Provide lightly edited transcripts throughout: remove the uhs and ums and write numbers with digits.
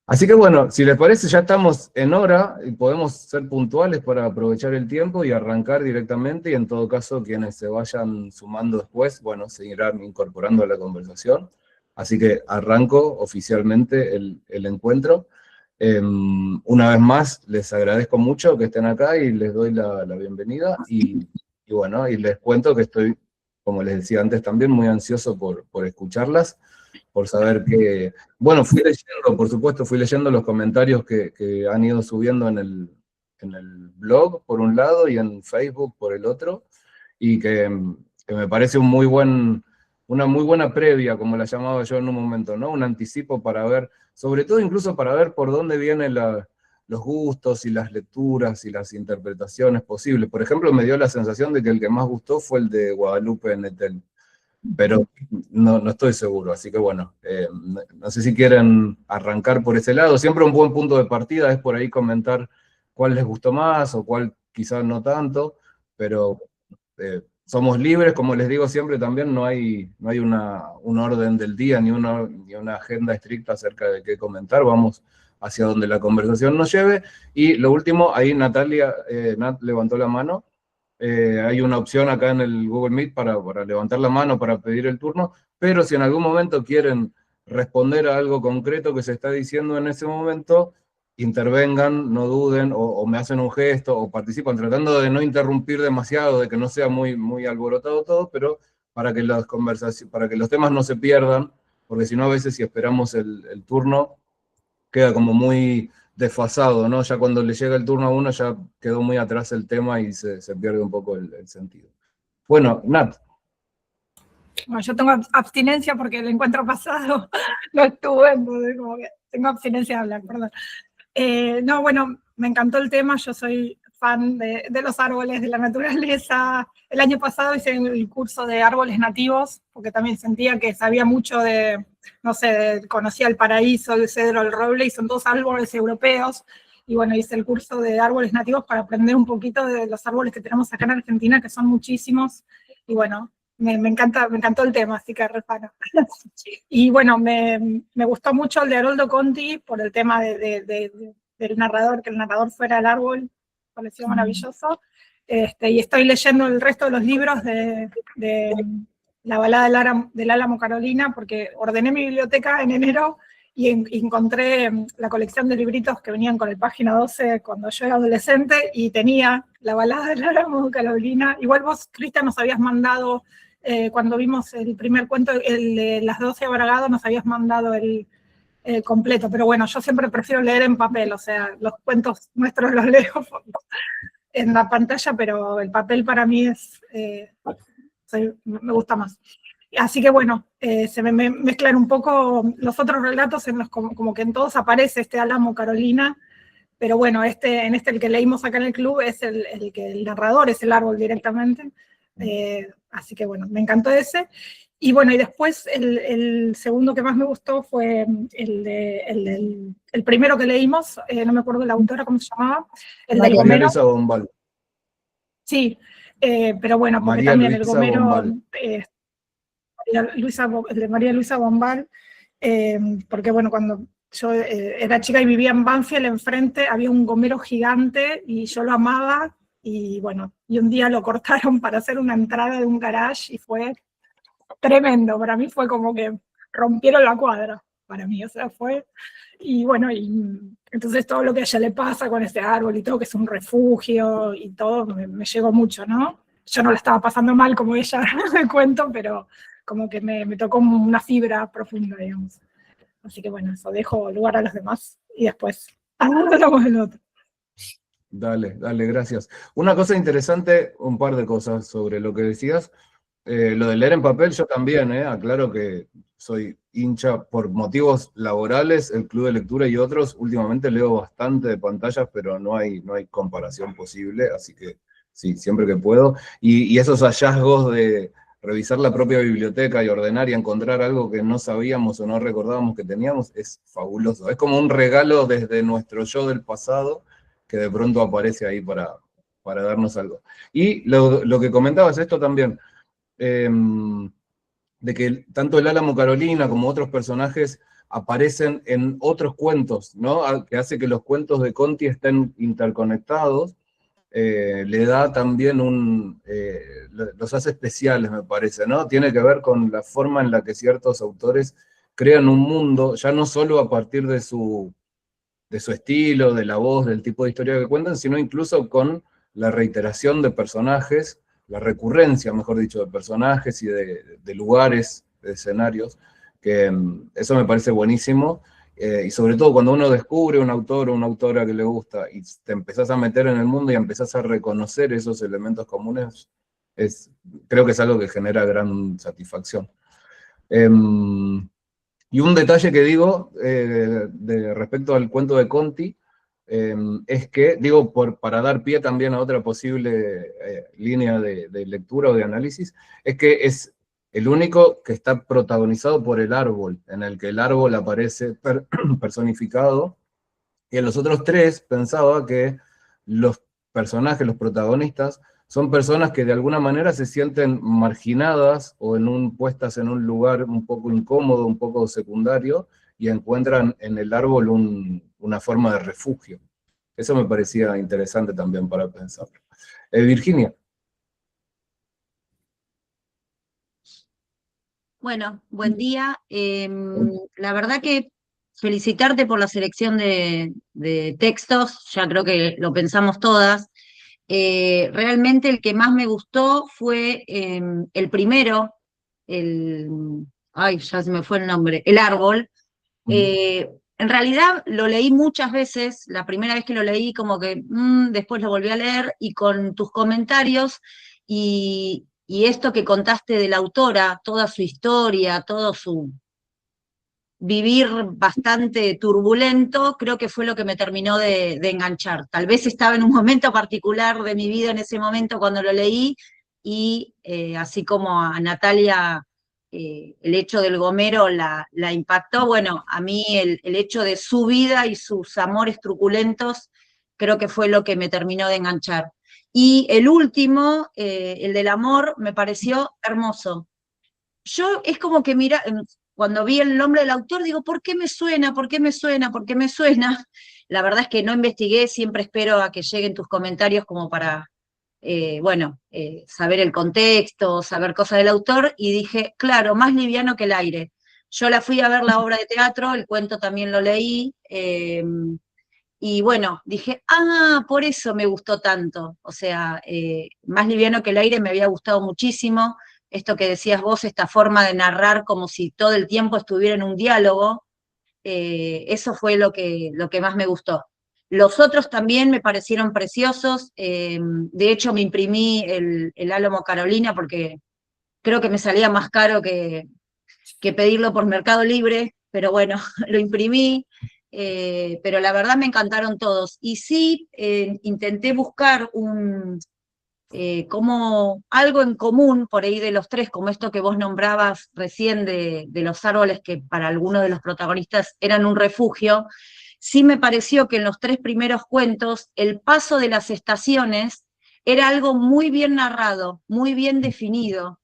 Así que bueno, si les parece, ya estamos en hora y podemos ser puntuales para aprovechar el tiempo y arrancar directamente, y en todo caso quienes se vayan sumando después, bueno, se irán incorporando a la conversación. Así que arranco oficialmente el encuentro. Una vez más, les agradezco mucho que estén acá y les doy la bienvenida. Y bueno, y les cuento que estoy, como les decía antes también, muy ansioso por escucharlas, por saber que, bueno, fui leyendo, por supuesto, fui leyendo los comentarios que han ido subiendo en el blog, por un lado, y en Facebook, por el otro, y que me parece una muy buena previa, como la llamaba yo en un momento, ¿no? Un anticipo para ver, sobre todo incluso para ver por dónde vienen los gustos y las lecturas y las interpretaciones posibles. Por ejemplo, me dio la sensación de que el que más gustó fue el de Guadalupe Nettel, pero no estoy seguro, así que bueno, no sé si quieren arrancar por ese lado. Siempre un buen punto de partida es por ahí comentar cuál les gustó más o cuál quizás no tanto, pero somos libres, como les digo siempre también, no hay un orden del día ni una agenda estricta acerca de qué comentar, vamos hacia donde la conversación nos lleve. Y lo último, ahí Natalia, Nat levantó la mano. Hay una opción acá en el Google Meet para levantar la mano, para pedir el turno, pero si en algún momento quieren responder a algo concreto que se está diciendo en ese momento, intervengan, no duden, o me hacen un gesto, o participan, tratando de no interrumpir demasiado, de que no sea muy alborotado todo, pero para que para que los temas no se pierdan, porque si no, a veces si esperamos el turno, queda como muy desfasado, ¿no? Ya cuando le llega el turno a uno ya quedó muy atrás el tema y se pierde un poco el sentido. Bueno, Nat. Bueno, yo tengo abstinencia porque el encuentro pasado no estuve, entonces como que tengo abstinencia de hablar, perdón. No, bueno, me encantó el tema, yo soy fan de los árboles, de la naturaleza. El año pasado hice el curso de árboles nativos, porque también sentía que sabía mucho no sé, conocía el paraíso, el cedro, el roble, y son todos árboles europeos. Y bueno, hice el curso de árboles nativos para aprender un poquito de los árboles que tenemos acá en Argentina, que son muchísimos. Y bueno, me encantó el tema, así que refano. Y bueno, me gustó mucho el de Haroldo Conti por el tema del narrador, que el narrador fuera el árbol, pareció maravilloso. Y estoy leyendo el resto de los libros de la balada del Álamo Carolina, porque ordené mi biblioteca en enero y encontré la colección de libritos que venían con el página 12 cuando yo era adolescente, y tenía la balada del Álamo Carolina. Igual vos, Cristian, nos habías mandado, cuando vimos el primer cuento, el de Las 12 Abragado, nos habías mandado el completo, pero bueno, yo siempre prefiero leer en papel, o sea, los cuentos nuestros los leo en la pantalla, pero el papel para mí me gusta más. Así que bueno, se me mezclan un poco los otros relatos en los como que en todos aparece este Álamo Carolina, pero bueno, el que leímos acá en el club es el que el narrador es el árbol directamente. Así que bueno, me encantó ese. Y bueno, y después el segundo que más me gustó fue el primero que leímos, no me acuerdo la autora, ¿cómo se llamaba? El del María Gomero. Luisa Bombal. Sí, pero bueno, porque María también Luisa el Gomero, Bombal. el de María Luisa Bombal, porque bueno, cuando yo era chica y vivía en Banfield, enfrente había un gomero gigante y yo lo amaba, y bueno, y un día lo cortaron para hacer una entrada de un garage y fue tremendo. Para mí fue como que rompieron la cuadra, para mí, o sea, fue, y bueno, y entonces todo lo que a ella le pasa con ese árbol y todo, que es un refugio y todo, me llegó mucho, ¿no? Yo no la estaba pasando mal como ella, me cuento, pero como que me tocó una fibra profunda, digamos. Así que bueno, eso, dejo lugar a los demás y después hablamos del otro. Dale, gracias. Una cosa interesante, un par de cosas sobre lo que decías. Lo de leer en papel, yo también, aclaro que soy hincha por motivos laborales, el club de lectura y otros. Últimamente leo bastante de pantallas, pero no hay comparación posible, así que sí, siempre que puedo. Y esos hallazgos de revisar la propia biblioteca y ordenar y encontrar algo que no sabíamos o no recordábamos que teníamos, es fabuloso. Es como un regalo desde nuestro yo del pasado, que de pronto aparece ahí para darnos algo. Y lo que comentabas, esto también, de que tanto el Álamo Carolina como otros personajes aparecen en otros cuentos, ¿no? Que hace que los cuentos de Conti estén interconectados, le da también los hace especiales, me parece, ¿no? Tiene que ver con la forma en la que ciertos autores crean un mundo, ya no solo a partir de su estilo, de la voz, del tipo de historia que cuentan, sino incluso con la reiteración de personajes, la recurrencia, mejor dicho, de personajes y de lugares, de escenarios, que eso me parece buenísimo. Y sobre todo cuando uno descubre un autor o una autora que le gusta y te empezás a meter en el mundo y empezás a reconocer esos elementos comunes, creo que es algo que genera gran satisfacción. Y un detalle que digo respecto al cuento de Conti, es que, digo, para dar pie también a otra posible línea de lectura o de análisis, es que es el único que está protagonizado por el árbol, en el que el árbol aparece personificado, y en los otros tres pensaba que los personajes, los protagonistas, son personas que de alguna manera se sienten marginadas o puestas en un lugar un poco incómodo, un poco secundario, y encuentran en el árbol una forma de refugio. Eso me parecía interesante también para pensar. Virginia. Bueno, buen día. La verdad que felicitarte por la selección de textos, ya creo que lo pensamos todas. Realmente el que más me gustó fue el primero, ay, ya se me fue el nombre, El Árbol. En realidad lo leí muchas veces, la primera vez que lo leí como que después lo volví a leer, y con tus comentarios y esto que contaste de la autora, toda su historia, todo su vivir bastante turbulento, creo que fue lo que me terminó de enganchar. Tal vez estaba en un momento particular de mi vida en ese momento cuando lo leí, y así como a Natalia el hecho del gomero la impactó, bueno, a mí el hecho de su vida y sus amores truculentos creo que fue lo que me terminó de enganchar. Y el último, el del amor, me pareció hermoso. Yo es como que mira, cuando vi el nombre del autor, digo, ¿por qué me suena? ¿Por qué me suena? ¿Por qué me suena? La verdad es que no investigué, siempre espero a que lleguen tus comentarios como para, saber el contexto, saber cosas del autor, y dije, claro, Más liviano que el aire. Yo la fui a ver la obra de teatro, el cuento también lo leí, y bueno, dije, por eso me gustó tanto. O sea, Más liviano que el aire me había gustado muchísimo. Esto que decías vos, esta forma de narrar como si todo el tiempo estuviera en un diálogo, eso fue lo que más me gustó. Los otros también me parecieron preciosos. De hecho, me imprimí el Álamo Carolina porque creo que me salía más caro que pedirlo por Mercado Libre, pero bueno, lo imprimí. Pero la verdad me encantaron todos. Y sí, intenté buscar como algo en común por ahí de los tres, como esto que vos nombrabas recién de los árboles que para algunos de los protagonistas eran un refugio. Sí me pareció que en los tres primeros cuentos el paso de las estaciones era algo muy bien narrado, muy bien definido,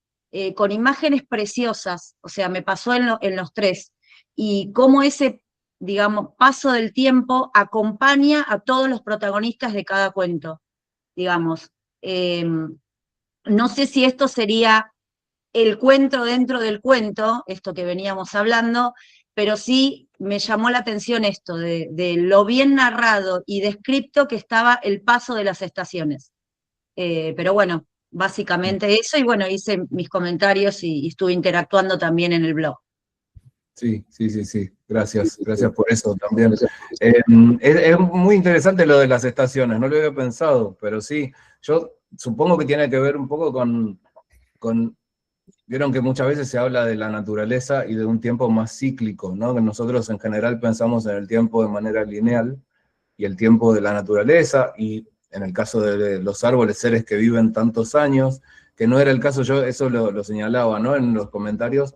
con imágenes preciosas. O sea, me pasó en los tres. Y cómo ese, digamos, paso del tiempo acompaña a todos los protagonistas de cada cuento, digamos. No sé si esto sería el cuento dentro del cuento, esto que veníamos hablando, pero sí me llamó la atención esto, de lo bien narrado y descripto que estaba el paso de las estaciones. Pero bueno, básicamente eso, y bueno, hice mis comentarios y estuve interactuando también en el blog. Sí. Gracias por eso también. Es muy interesante lo de las estaciones, no lo había pensado, pero sí, yo supongo que tiene que ver un poco con vieron que muchas veces se habla de la naturaleza y de un tiempo más cíclico, ¿no? Que nosotros en general pensamos en el tiempo de manera lineal, y el tiempo de la naturaleza, y en el caso de los árboles, seres que viven tantos años, que no era el caso, yo eso lo señalaba, ¿no? En los comentarios,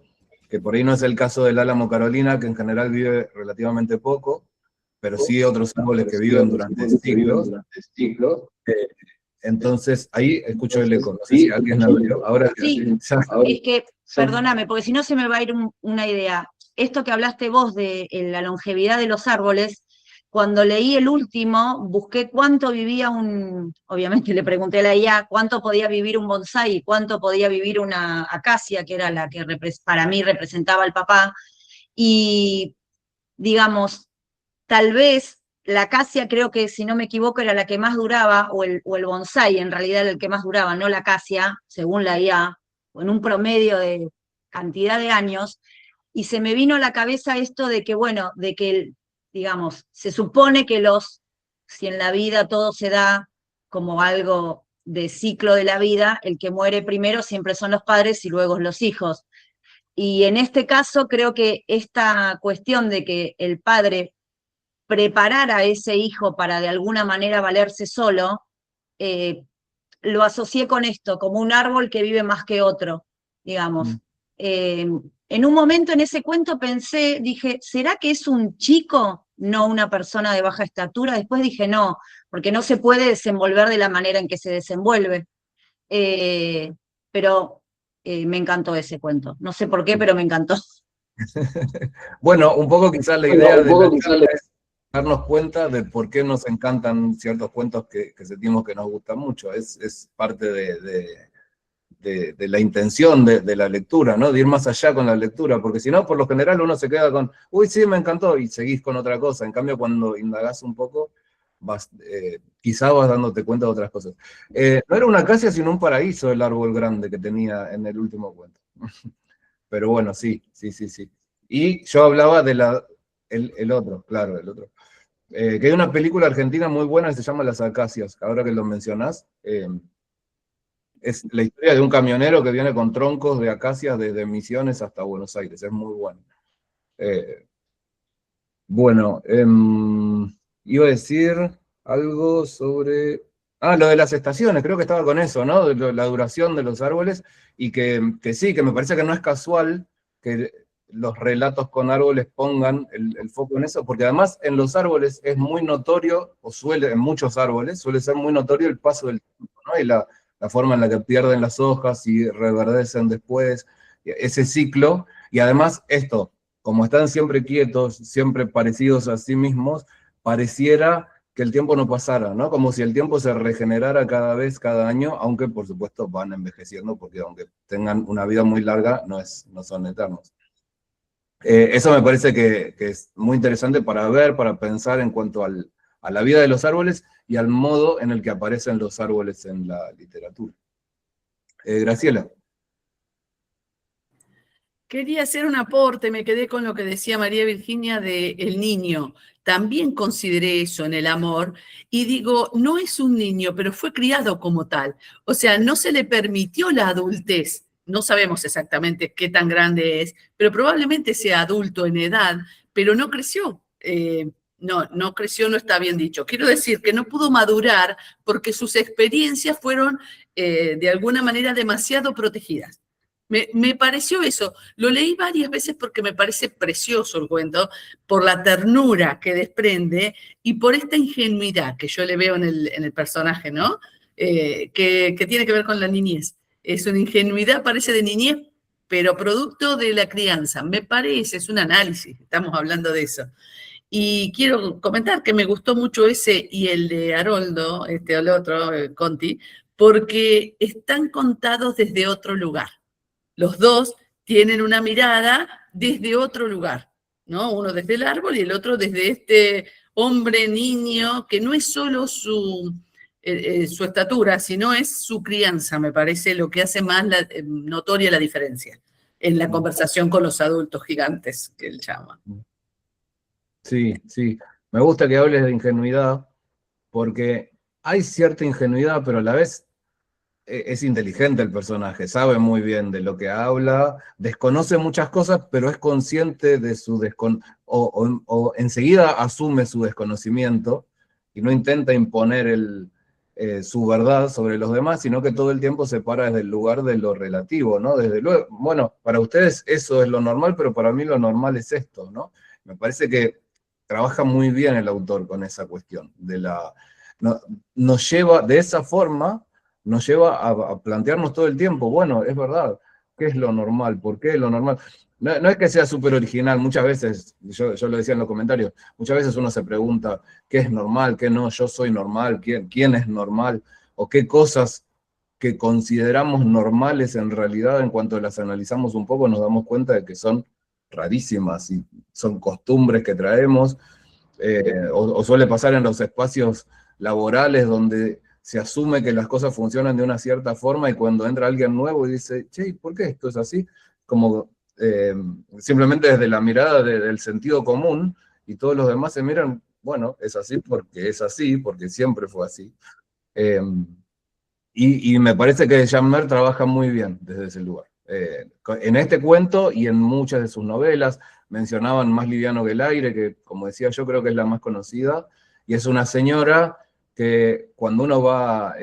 que por ahí no es el caso del álamo Carolina, que en general vive relativamente poco, pero sí otros árboles que viven durante siglos. Entonces, ahí escucho el eco, no sé si alguien lo vio. Ahora sí, es que, perdóname, porque si no se me va a ir una idea. esto que hablaste vos de la longevidad de los árboles, cuando leí el último, busqué cuánto vivía obviamente le pregunté a la IA cuánto podía vivir un bonsái, cuánto podía vivir una acacia, que era la que para mí representaba al papá, y digamos, tal vez la acacia, creo que si no me equivoco era la que más duraba, o el bonsái en realidad era el que más duraba, no la acacia, según la IA, o en un promedio de cantidad de años, y se me vino a la cabeza esto de que, bueno, de que, digamos, se supone que si en la vida todo se da como algo de ciclo de la vida, el que muere primero siempre son los padres y luego los hijos. Y en este caso creo que esta cuestión de que el padre preparar a ese hijo para de alguna manera valerse solo, lo asocié con esto, como un árbol que vive más que otro, digamos. En un momento en ese cuento dije, ¿será que es un chico, no una persona de baja estatura? Después dije, no, porque no se puede desenvolver de la manera en que se desenvuelve. Pero me encantó ese cuento. No sé por qué, pero me encantó. Bueno, un poco quizás la idea de la charla es darnos cuenta de por qué nos encantan ciertos cuentos que sentimos que nos gustan mucho. Es parte de la intención de la lectura, ¿no? De ir más allá con la lectura, porque si no, por lo general uno se queda con, uy, sí, me encantó, y seguís con otra cosa. En cambio, cuando indagás un poco, quizá vas dándote cuenta de otras cosas. No era una acacia, sino un paraíso el árbol grande que tenía en el último cuento. Pero bueno, sí. Y yo hablaba de el otro, claro, el otro. Que hay una película argentina muy buena que se llama Las Acacias, ahora que lo mencionás. Es la historia de un camionero que viene con troncos de acacias desde Misiones hasta Buenos Aires, es muy bueno. Bueno, iba a decir algo sobre... lo de las estaciones, creo que estaba con eso, ¿no? De la duración de los árboles, y que sí, que me parece que no es casual que los relatos con árboles pongan el foco en eso, porque además en los árboles es muy notorio, en muchos árboles, suele ser muy notorio el paso del tiempo, ¿no? Y la forma en la que pierden las hojas y reverdecen después, ese ciclo, y además esto, como están siempre quietos, siempre parecidos a sí mismos, pareciera que el tiempo no pasara, ¿no? Como si el tiempo se regenerara cada vez, cada año, aunque por supuesto van envejeciendo, porque aunque tengan una vida muy larga, no son eternos. Eso me parece que es muy interesante para ver, para pensar en cuanto a la vida de los árboles y al modo en el que aparecen los árboles en la literatura. Graciela. Quería hacer un aporte, me quedé con lo que decía María Virginia de el niño. También consideré eso en el amor y digo, no es un niño, pero fue criado como tal. O sea, no se le permitió la adultez. No sabemos exactamente qué tan grande es, pero probablemente sea adulto en edad, pero no creció. No creció, no está bien dicho. Quiero decir que no pudo madurar porque sus experiencias fueron de alguna manera demasiado protegidas. Me pareció eso. Lo leí varias veces porque me parece precioso el cuento, por la ternura que desprende y por esta ingenuidad que yo le veo en el personaje, ¿no? Que tiene que ver con la niñez. Es una ingenuidad, parece de niñez, pero producto de la crianza. Me parece, es un análisis, estamos hablando de eso. Y quiero comentar que me gustó mucho ese y el de Haroldo, el otro, Conti, porque están contados desde otro lugar. Los dos tienen una mirada desde otro lugar, ¿no? Uno desde el árbol y el otro desde este hombre, niño, que no es solo su estatura, sino es su crianza, me parece, lo que hace más notoria la diferencia en la conversación con los adultos gigantes, que él llama. Sí. Me gusta que hables de ingenuidad, porque hay cierta ingenuidad, pero a la vez es inteligente el personaje, sabe muy bien de lo que habla, desconoce muchas cosas, pero es consciente de su o enseguida asume su desconocimiento y no intenta imponer su verdad sobre los demás, sino que todo el tiempo se para desde el lugar de lo relativo, ¿no? Desde luego, bueno, para ustedes eso es lo normal, pero para mí lo normal es esto, ¿no? Me parece que trabaja muy bien el autor con esa cuestión, nos lleva de esa forma, nos lleva a plantearnos todo el tiempo, bueno, es verdad, ¿Qué es lo normal? ¿Por qué lo normal? No es que sea súper original, muchas veces, yo lo decía en los comentarios, muchas veces uno se pregunta, ¿qué es normal? ¿Qué no? ¿Yo soy normal? ¿Quién es normal? ¿O qué cosas que consideramos normales en realidad, en cuanto las analizamos un poco, nos damos cuenta de que son rarísimas y son costumbres que traemos, o suele pasar en los espacios laborales donde se asume que las cosas funcionan de una cierta forma y cuando entra alguien nuevo y dice, che, ¿por qué esto es así? Como simplemente desde la mirada del sentido común y todos los demás se miran, bueno, es así, porque siempre fue así. Y me parece que Jean-Mer trabaja muy bien desde ese lugar. En este cuento y en muchas de sus novelas, mencionaban Más liviano que el aire, que como decía yo creo que es la más conocida, y es una señora que cuando uno va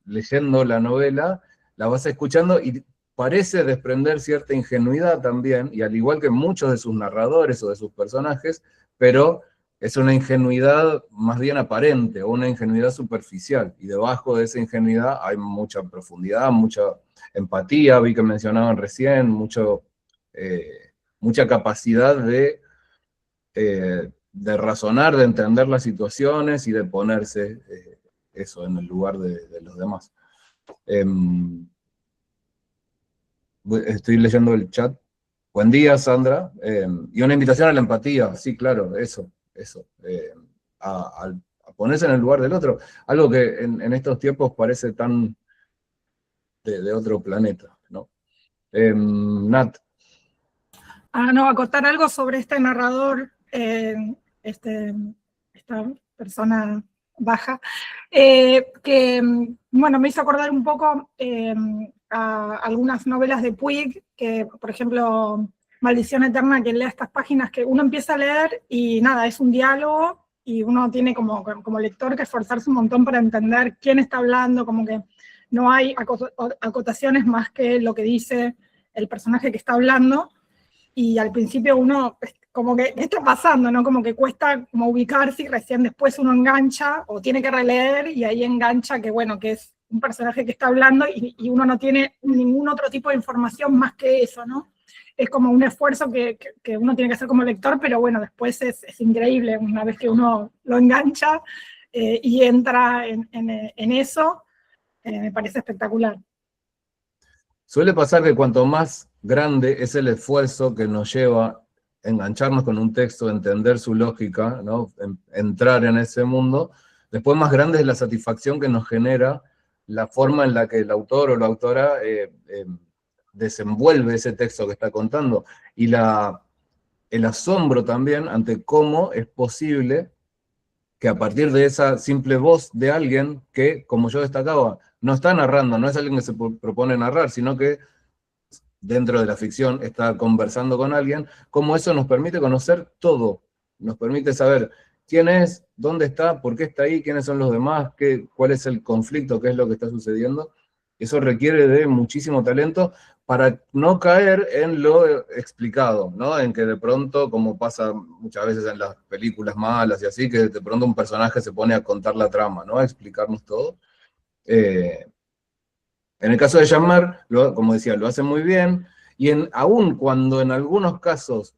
leyendo la novela, la vas escuchando y parece desprender cierta ingenuidad también, y al igual que muchos de sus narradores o de sus personajes, pero es una ingenuidad más bien aparente, o una ingenuidad superficial, y debajo de esa ingenuidad hay mucha profundidad, mucha empatía, vi que mencionaban recién, mucha capacidad de razonar, de entender las situaciones y de ponerse eso en el lugar de los demás. Estoy leyendo el chat. Buen día, Sandra. Y una invitación a la empatía, sí, claro, eso. A ponerse en el lugar del otro. Algo que en estos tiempos parece tan de otro planeta, ¿no? Nat. No, acotar algo sobre este narrador, esta persona baja, que, bueno, me hizo acordar un poco a algunas novelas de Puig, que, por ejemplo, Maldición Eterna, que lea estas páginas que uno empieza a leer y nada, es un diálogo y uno tiene como lector que esforzarse un montón para entender quién está hablando, como que no hay acotaciones más que lo que dice el personaje que está hablando. Y al principio uno, como que, ¿qué está pasando? ¿No? Como que cuesta como ubicarse y recién después uno engancha o tiene que releer y ahí engancha que, bueno, que es un personaje que está hablando y uno no tiene ningún otro tipo de información más que eso, ¿no? Es como un esfuerzo que uno tiene que hacer como lector, pero bueno, después es increíble una vez que uno lo engancha y entra en eso, me parece espectacular. Suele pasar que cuanto más grande es el esfuerzo que nos lleva a engancharnos con un texto, entender su lógica, ¿no? Entrar en ese mundo, después más grande es la satisfacción que nos genera la forma en la que el autor o la autora desenvuelve ese texto que está contando, y el asombro también ante cómo es posible que a partir de esa simple voz de alguien que, como yo destacaba, no está narrando, no es alguien que se propone narrar, sino que dentro de la ficción está conversando con alguien, cómo eso nos permite conocer todo, nos permite saber quién es, dónde está, por qué está ahí, quiénes son los demás, cuál es el conflicto, qué es lo que está sucediendo. Eso requiere de muchísimo talento para no caer en lo explicado, ¿no? En que de pronto, como pasa muchas veces en las películas malas y así, que de pronto un personaje se pone a contar la trama, ¿no? A explicarnos todo. En el caso de Jean-Mer, como decía, lo hace muy bien, y aun cuando en algunos casos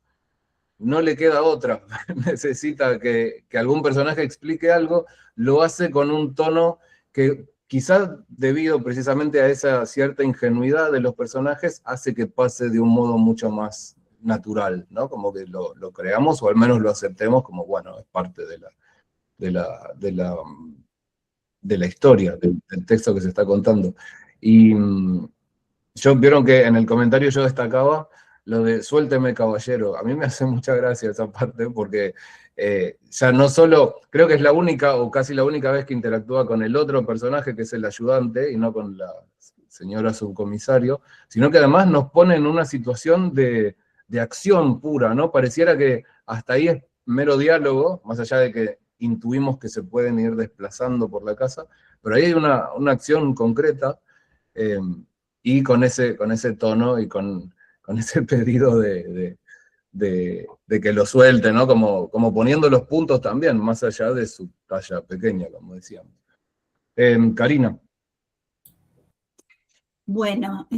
no le queda otra, necesita que algún personaje explique algo, lo hace con un tono que quizás debido precisamente a esa cierta ingenuidad de los personajes, hace que pase de un modo mucho más natural, ¿no? Como que lo creamos o al menos lo aceptemos como, bueno, es parte de la historia, del texto que se está contando. Y vieron que en el comentario yo destacaba lo de suélteme caballero. A mí me hace mucha gracia esa parte porque ya no solo, creo que es la única o casi la única vez que interactúa con el otro personaje que es el ayudante y no con la señora subcomisario, sino que además nos pone en una situación de acción pura, ¿no? Pareciera que hasta ahí es mero diálogo, más allá de que intuimos que se pueden ir desplazando por la casa, pero ahí hay una acción concreta y con ese tono y con ese pedido de que lo suelte, ¿no? Como poniendo los puntos también, más allá de su talla pequeña, como decíamos. Karina. Bueno,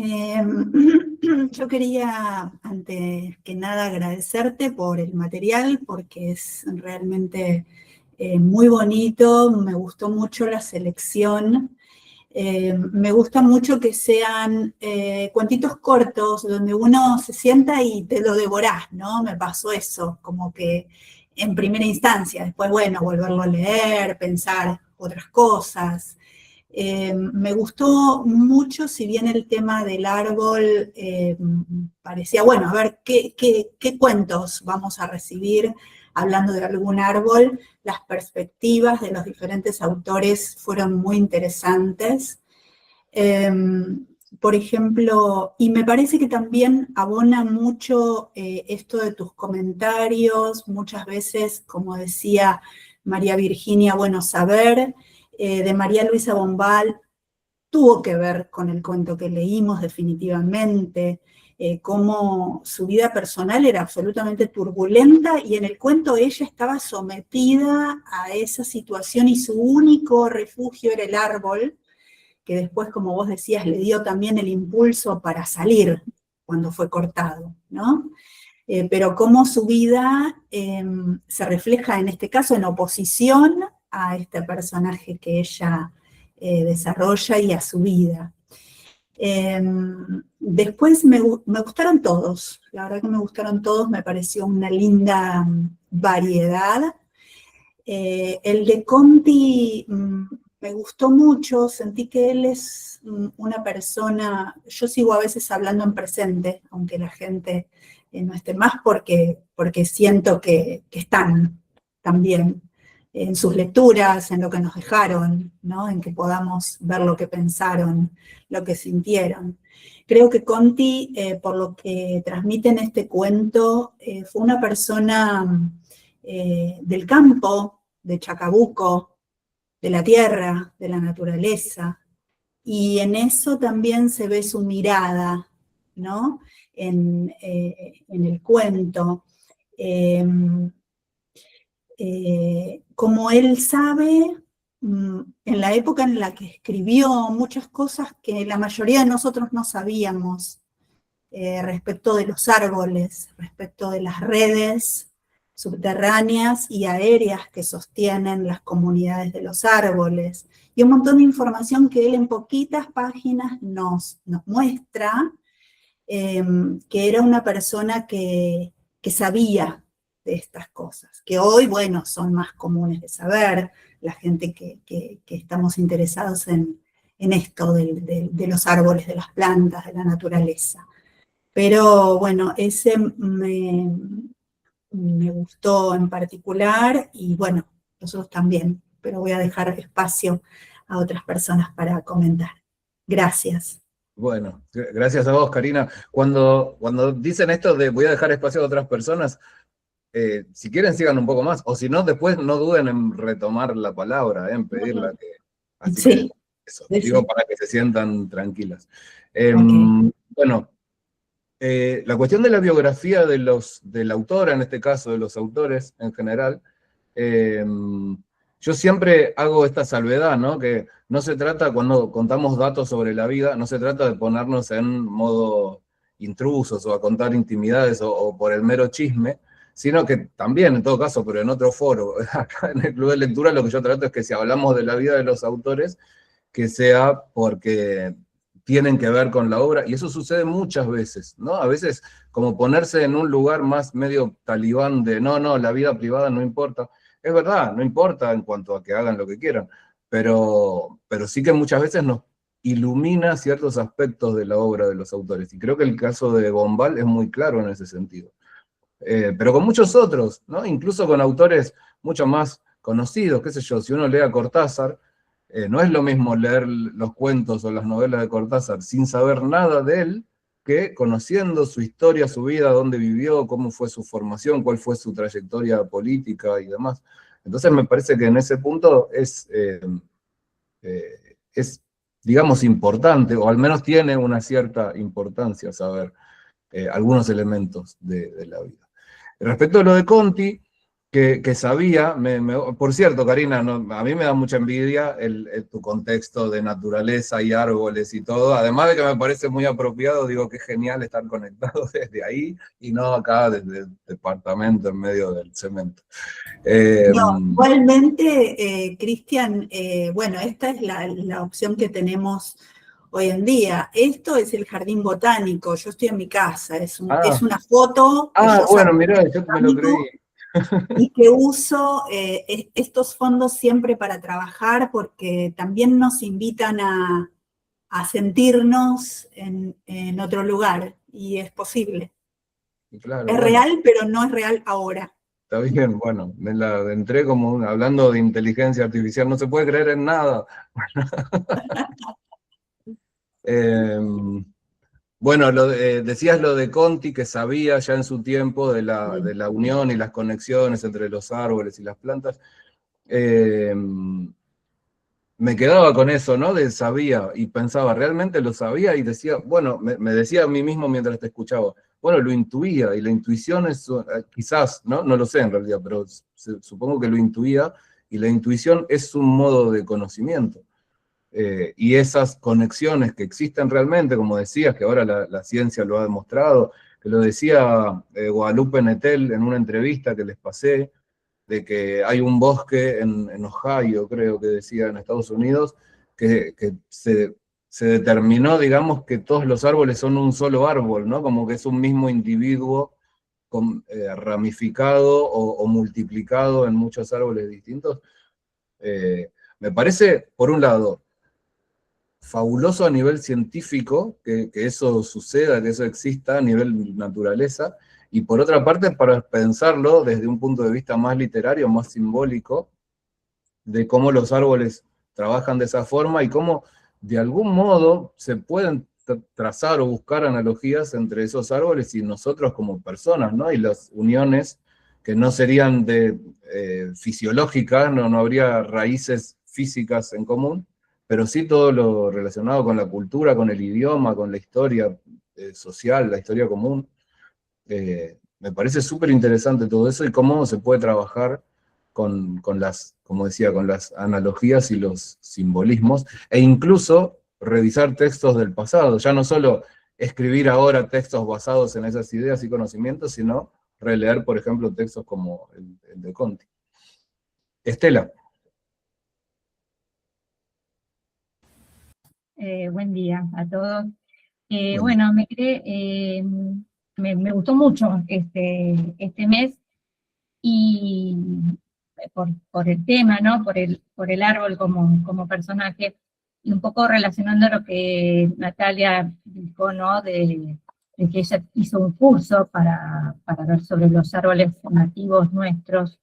yo quería antes que nada agradecerte por el material, porque es realmente muy bonito, me gustó mucho la selección, me gusta mucho que sean cuentitos cortos, donde uno se sienta y te lo devorás, ¿no? Me pasó eso, como que en primera instancia, después, bueno, volverlo a leer, pensar otras cosas. Me gustó mucho, si bien el tema del árbol parecía, bueno, a ver, ¿qué cuentos vamos a recibir hablando de algún árbol? Las perspectivas de los diferentes autores fueron muy interesantes. Por ejemplo, y me parece que también abona mucho esto de tus comentarios, muchas veces, como decía María Virginia, bueno, saber, de María Luisa Bombal, tuvo que ver con el cuento que leímos definitivamente, cómo su vida personal era absolutamente turbulenta y en el cuento ella estaba sometida a esa situación y su único refugio era el árbol, que después, como vos decías, le dio también el impulso para salir cuando fue cortado, ¿no? Pero cómo su vida se refleja en este caso en oposición a este personaje que ella desarrolla y a su vida. Después me gustaron todos, la verdad que me gustaron todos, me pareció una linda variedad. El de Conti me gustó mucho, sentí que él es una persona, yo sigo a veces hablando en presente, aunque la gente no esté más, porque siento que están también en sus lecturas, en lo que nos dejaron, ¿no? En que podamos ver lo que pensaron, lo que sintieron. Creo que Conti, por lo que transmite en este cuento, fue una persona del campo, de Chacabuco, de la tierra, de la naturaleza, y en eso también se ve su mirada, ¿no? En el cuento. Como él sabe, en la época en la que escribió muchas cosas que la mayoría de nosotros no sabíamos, respecto de los árboles, respecto de las redes subterráneas y aéreas que sostienen las comunidades de los árboles, y un montón de información que él en poquitas páginas nos muestra, que era una persona que sabía de estas cosas, que hoy, bueno, son más comunes de saber, la gente que estamos interesados en esto de los árboles, de las plantas, de la naturaleza. Pero bueno, ese me gustó en particular, y bueno, los otros también, pero voy a dejar espacio a otras personas para comentar. Gracias. Bueno, gracias a vos, Karina. Cuando dicen esto de voy a dejar espacio a otras personas, si quieren sigan un poco más, o si no, después no duden en retomar la palabra, en pedirla. Así Sí. que eso, Sí, digo sí. para que se sientan tranquilas. Ok. Bueno, la cuestión de la biografía del autor, en este caso de los autores en general, yo siempre hago esta salvedad, ¿no? Que no se trata, cuando contamos datos sobre la vida, no se trata de ponernos en modo intrusos o a contar intimidades o por el mero chisme, sino que también, en todo caso, pero en otro foro, acá en el Club de Lectura, lo que yo trato es que si hablamos de la vida de los autores, que sea porque tienen que ver con la obra, y eso sucede muchas veces, ¿no? A veces como ponerse en un lugar más medio talibán de no, la vida privada no importa. Es verdad, no importa en cuanto a que hagan lo que quieran, pero sí que muchas veces nos ilumina ciertos aspectos de la obra de los autores, y creo que el caso de Bombal es muy claro en ese sentido. Pero con muchos otros, ¿no? Incluso con autores mucho más conocidos, qué sé yo, si uno lee a Cortázar, no es lo mismo leer los cuentos o las novelas de Cortázar sin saber nada de él, que conociendo su historia, su vida, dónde vivió, cómo fue su formación, cuál fue su trayectoria política y demás. Entonces me parece que en ese punto es digamos, importante, o al menos tiene una cierta importancia saber algunos elementos de la vida. Respecto a lo de Conti, que sabía, por cierto, Karina, a mí me da mucha envidia tu contexto de naturaleza y árboles y todo, además de que me parece muy apropiado, digo que es genial estar conectado desde ahí y no acá desde el departamento en medio del cemento. No, igualmente, Cristian, bueno, esta es la opción que tenemos hoy en día. Esto es el jardín botánico, yo estoy en mi casa, es una foto que yo bueno, saqué mirá, yo me lo creí. y que uso estos fondos siempre para trabajar porque también nos invitan a sentirnos en otro lugar y es posible. Claro, Es real, pero no es real ahora. Está bien, bueno, me la adentré como hablando de inteligencia artificial, no se puede creer en nada. Bueno, decías lo de Conti, que sabía ya en su tiempo de la unión y las conexiones entre los árboles y las plantas. Me quedaba con eso, ¿no? De sabía, y pensaba, ¿realmente lo sabía? Y decía, bueno, me decía a mí mismo mientras te escuchaba, bueno, lo intuía, y la intuición es, quizás, ¿no? No lo sé en realidad, pero supongo que lo intuía, y la intuición es un modo de conocimiento. Y esas conexiones que existen realmente, como decías, que ahora la ciencia lo ha demostrado, que lo decía Guadalupe Nettel en una entrevista que les pasé, de que hay un bosque en Ohio, creo que decía, en Estados Unidos, que se determinó, digamos, que todos los árboles son un solo árbol, ¿no? Como que es un mismo individuo ramificado o multiplicado en muchos árboles distintos. Me parece, por un lado, fabuloso a nivel científico que eso suceda, que eso exista a nivel naturaleza, y por otra parte para pensarlo desde un punto de vista más literario, más simbólico, de cómo los árboles trabajan de esa forma y cómo de algún modo se pueden trazar o buscar analogías entre esos árboles y nosotros como personas, ¿no? Y las uniones que no serían fisiológicas, no habría raíces físicas en común, pero sí todo lo relacionado con la cultura, con el idioma, con la historia social, la historia común. Me parece súper interesante todo eso y cómo se puede trabajar con las, como decía, con las analogías y los simbolismos, e incluso revisar textos del pasado, ya no solo escribir ahora textos basados en esas ideas y conocimientos, sino releer, por ejemplo, textos como el de Conti. Estela. Buen día a todos. Bueno, me gustó mucho este mes y por el tema, ¿no? Por el árbol como personaje, y un poco relacionando lo que Natalia dijo, ¿no? De que ella hizo un curso para ver sobre los árboles nativos nuestros.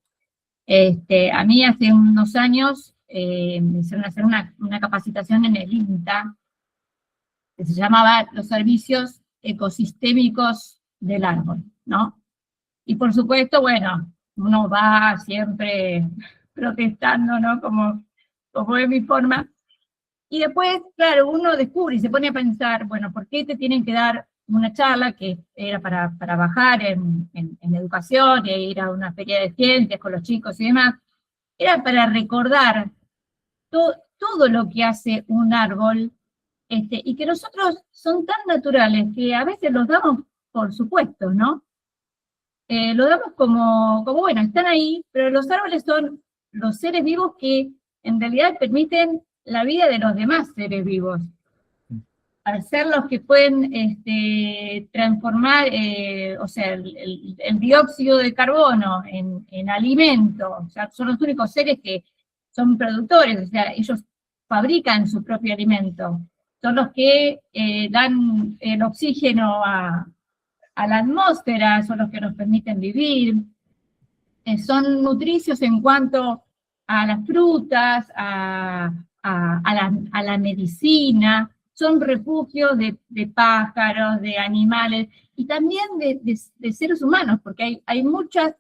A mí hace unos años me hicieron hacer una capacitación en el INTA, que se llamaba Los Servicios Ecosistémicos del Árbol, ¿no? Y por supuesto, bueno, uno va siempre protestando, ¿no? Como es mi forma. Y después, claro, uno descubre y se pone a pensar, bueno, ¿por qué te tienen que dar una charla que era para bajar en educación e ir a una feria de ciencias con los chicos y demás? Era para recordar todo lo que hace un árbol, y que nosotros son tan naturales que a veces los damos por supuesto, ¿no? Lo damos como, bueno, están ahí, pero los árboles son los seres vivos que en realidad permiten la vida de los demás seres vivos. Al ser los que pueden transformar, o sea, el dióxido de carbono en alimento, o sea, son los únicos seres que son productores, o sea, ellos fabrican su propio alimento, son los que dan el oxígeno a la atmósfera, son los que nos permiten vivir, son nutricios en cuanto a las frutas, a la medicina, son refugios de pájaros, de animales, y también de seres humanos, porque hay muchas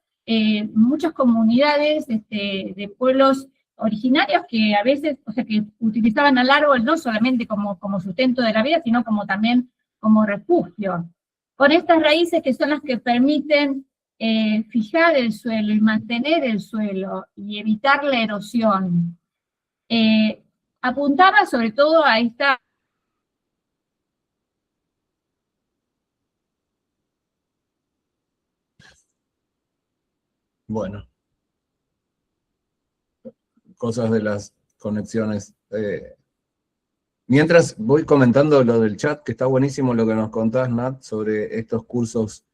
comunidades de pueblos originarios que a veces, o sea, que utilizaban al árbol no solamente como sustento de la vida, sino como también como refugio, con estas raíces que son las que permiten fijar el suelo y mantener el suelo y evitar la erosión. Apuntaba sobre todo a esta... Bueno, cosas de las conexiones. Mientras voy comentando lo del chat, que está buenísimo lo que nos contás, Nat, sobre estos cursos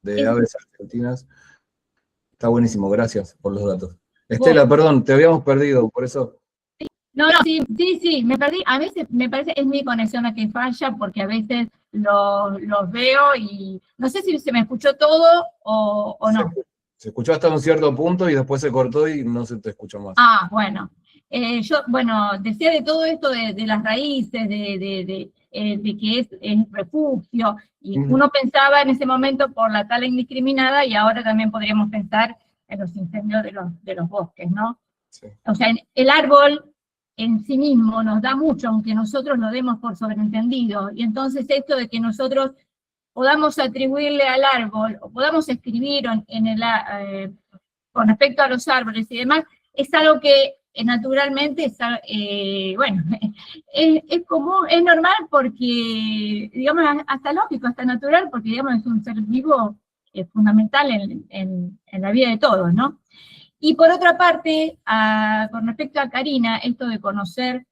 de aves argentinas. Está buenísimo, gracias por los datos. Estela, perdón, te habíamos perdido, por eso... No, sí, me perdí. A veces me parece es mi conexión la que falla, porque a veces los veo y no sé si se me escuchó todo o no. Se escuchó hasta un cierto punto y después se cortó y no se te escuchó más. Ah, bueno. Yo, decía de todo esto de las raíces, de que es refugio, y uno pensaba en ese momento por la tala indiscriminada, y ahora también podríamos pensar en los incendios de los bosques, ¿no? Sí. O sea, el árbol en sí mismo nos da mucho, aunque nosotros lo demos por sobreentendido, y entonces esto de que nosotros podamos atribuirle al árbol, o podamos escribir con respecto a los árboles y demás, es algo que naturalmente es común, es normal porque, digamos, hasta lógico, hasta natural, porque, digamos, es un ser vivo fundamental en la vida de todos, ¿no? Y por otra parte, con respecto a Karina, esto de conocer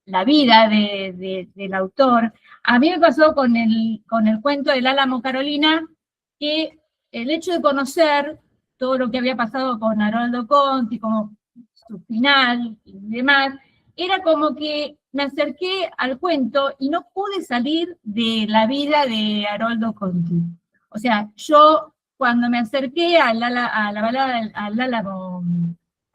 la vida del autor, a mí me pasó con el cuento del Álamo Carolina, que el hecho de conocer todo lo que había pasado con Haroldo Conti, como su final y demás, era como que me acerqué al cuento y no pude salir de la vida de Haroldo Conti. O sea, yo cuando me acerqué a la balada,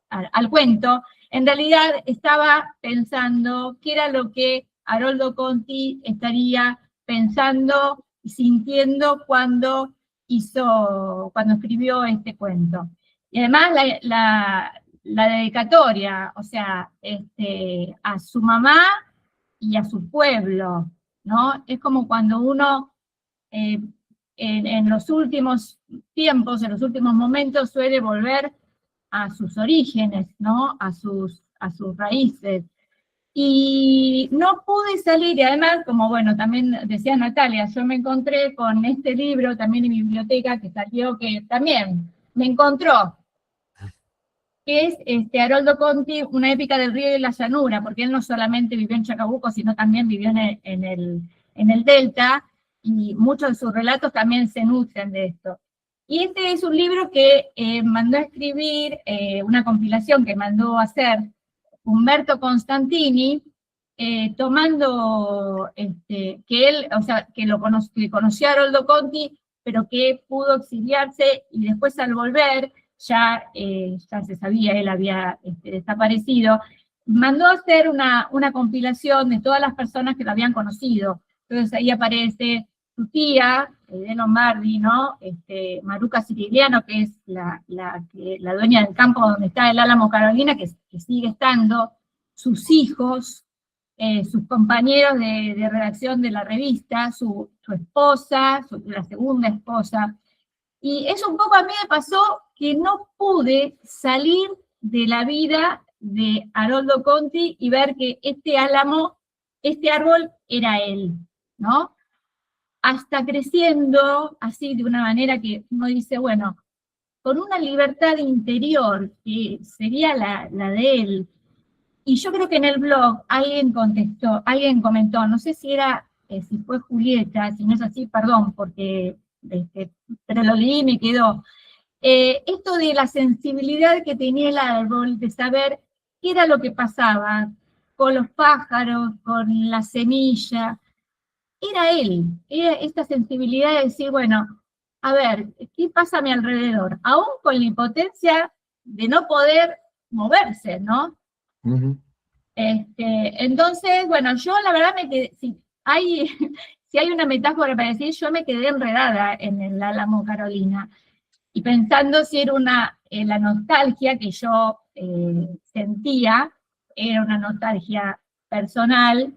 al cuento, en realidad estaba pensando qué era lo que Haroldo Conti estaría pensando y sintiendo cuando escribió este cuento. Y además la dedicatoria, o sea, a su mamá y a su pueblo, ¿no? Es como cuando uno en los últimos tiempos, en los últimos momentos, suele volver a sus orígenes, ¿no? A sus raíces. Y no pude salir, y además, como bueno, también decía Natalia, yo me encontré con este libro también en mi biblioteca que salió, que también me encontró, que es Haroldo Conti, una épica del río y la llanura, porque él no solamente vivió en Chacabuco, sino también vivió en el Delta, y muchos de sus relatos también se nutren de esto. Y este es un libro que mandó a escribir, una compilación que mandó a hacer Humberto Constantini, tomando que él, o sea, que conoció a Haroldo Conti, pero que pudo exiliarse y después al volver, ya se sabía, él había desaparecido, mandó a hacer una compilación de todas las personas que lo habían conocido. Entonces ahí aparece su tía, de Lombardi, ¿no? Maruca Siciliano, que es la dueña del campo donde está el Álamo Carolina, que sigue estando, sus hijos, sus compañeros de redacción de la revista, su esposa, la segunda esposa. Y eso un poco a mí me pasó que no pude salir de la vida de Haroldo Conti y ver que este árbol era él, ¿no? Hasta creciendo así de una manera que uno dice, bueno, con una libertad interior que sería la de él. Y yo creo que en el blog alguien comentó, no sé si fue Julieta, si no es así, perdón, porque, pero lo leí y me quedó. Esto de la sensibilidad que tenía el árbol, de saber qué era lo que pasaba con los pájaros, con la semilla, era esta sensibilidad de decir, bueno, a ver, ¿qué pasa a mi alrededor? Aún con la impotencia de no poder moverse, ¿no? Uh-huh. Entonces, bueno, yo la verdad me quedé, si hay una metáfora para decir, yo me quedé enredada en el Álamo Carolina, y pensando si era la nostalgia que yo sentía, era una nostalgia personal,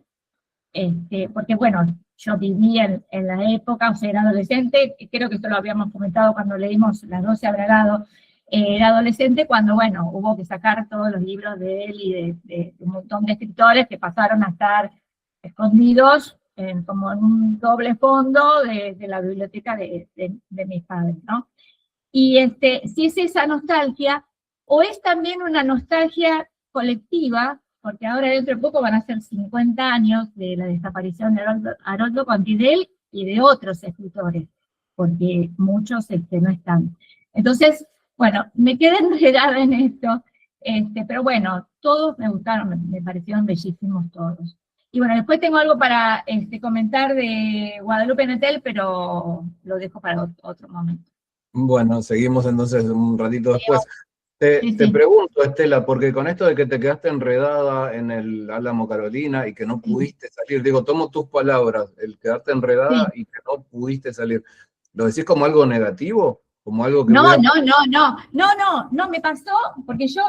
porque bueno, yo viví en la época, o sea, era adolescente, creo que esto lo habíamos comentado cuando leímos Las 12 habrá dado, era adolescente cuando, bueno, hubo que sacar todos los libros de él y de un montón de escritores que pasaron a estar escondidos como en un doble fondo de la biblioteca de mis padres, ¿no? Y si es esa nostalgia, o es también una nostalgia colectiva, porque ahora dentro de poco van a ser 50 años de la desaparición de Haroldo Conti, de él y de otros escritores, porque muchos no están. Entonces, bueno, me quedé enredada en esto, pero bueno, todos me gustaron, me parecieron bellísimos todos. Y bueno, después tengo algo para comentar de Guadalupe Nettel, pero lo dejo para otro momento. Bueno, seguimos entonces un ratito después. Sí, Te sí. pregunto, Estela, porque con esto de que te quedaste enredada en el Álamo Carolina y que no pudiste salir, digo, tomo tus palabras, el quedarte enredada y que no pudiste salir, ¿lo decís como algo negativo? ¿Como algo que No, hubiera... no, me pasó, porque yo,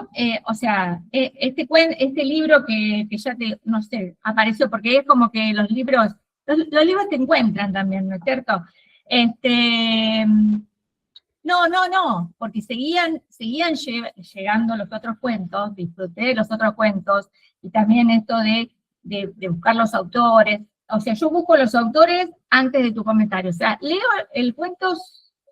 o sea, este libro que ya no sé, apareció, porque es como que los libros te encuentran también, ¿no es cierto? No, porque seguían llegando los otros cuentos, disfruté de los otros cuentos, y también esto de buscar los autores, o sea, yo busco los autores antes de tu comentario, o sea, leo el cuento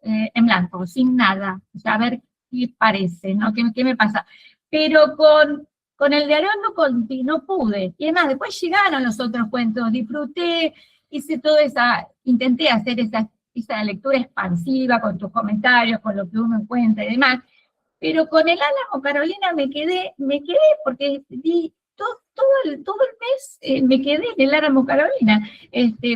en blanco, sin nada, o sea, a ver qué parece, ¿no? ¿Qué me pasa? Pero con el de Haroldo Conti no pude, y además después llegaron los otros cuentos, disfruté, hice toda intenté hacer esa lectura expansiva con tus comentarios, con lo que uno encuentra y demás, pero con el Álamo Carolina me quedé porque di todo el mes me quedé en el Álamo Carolina,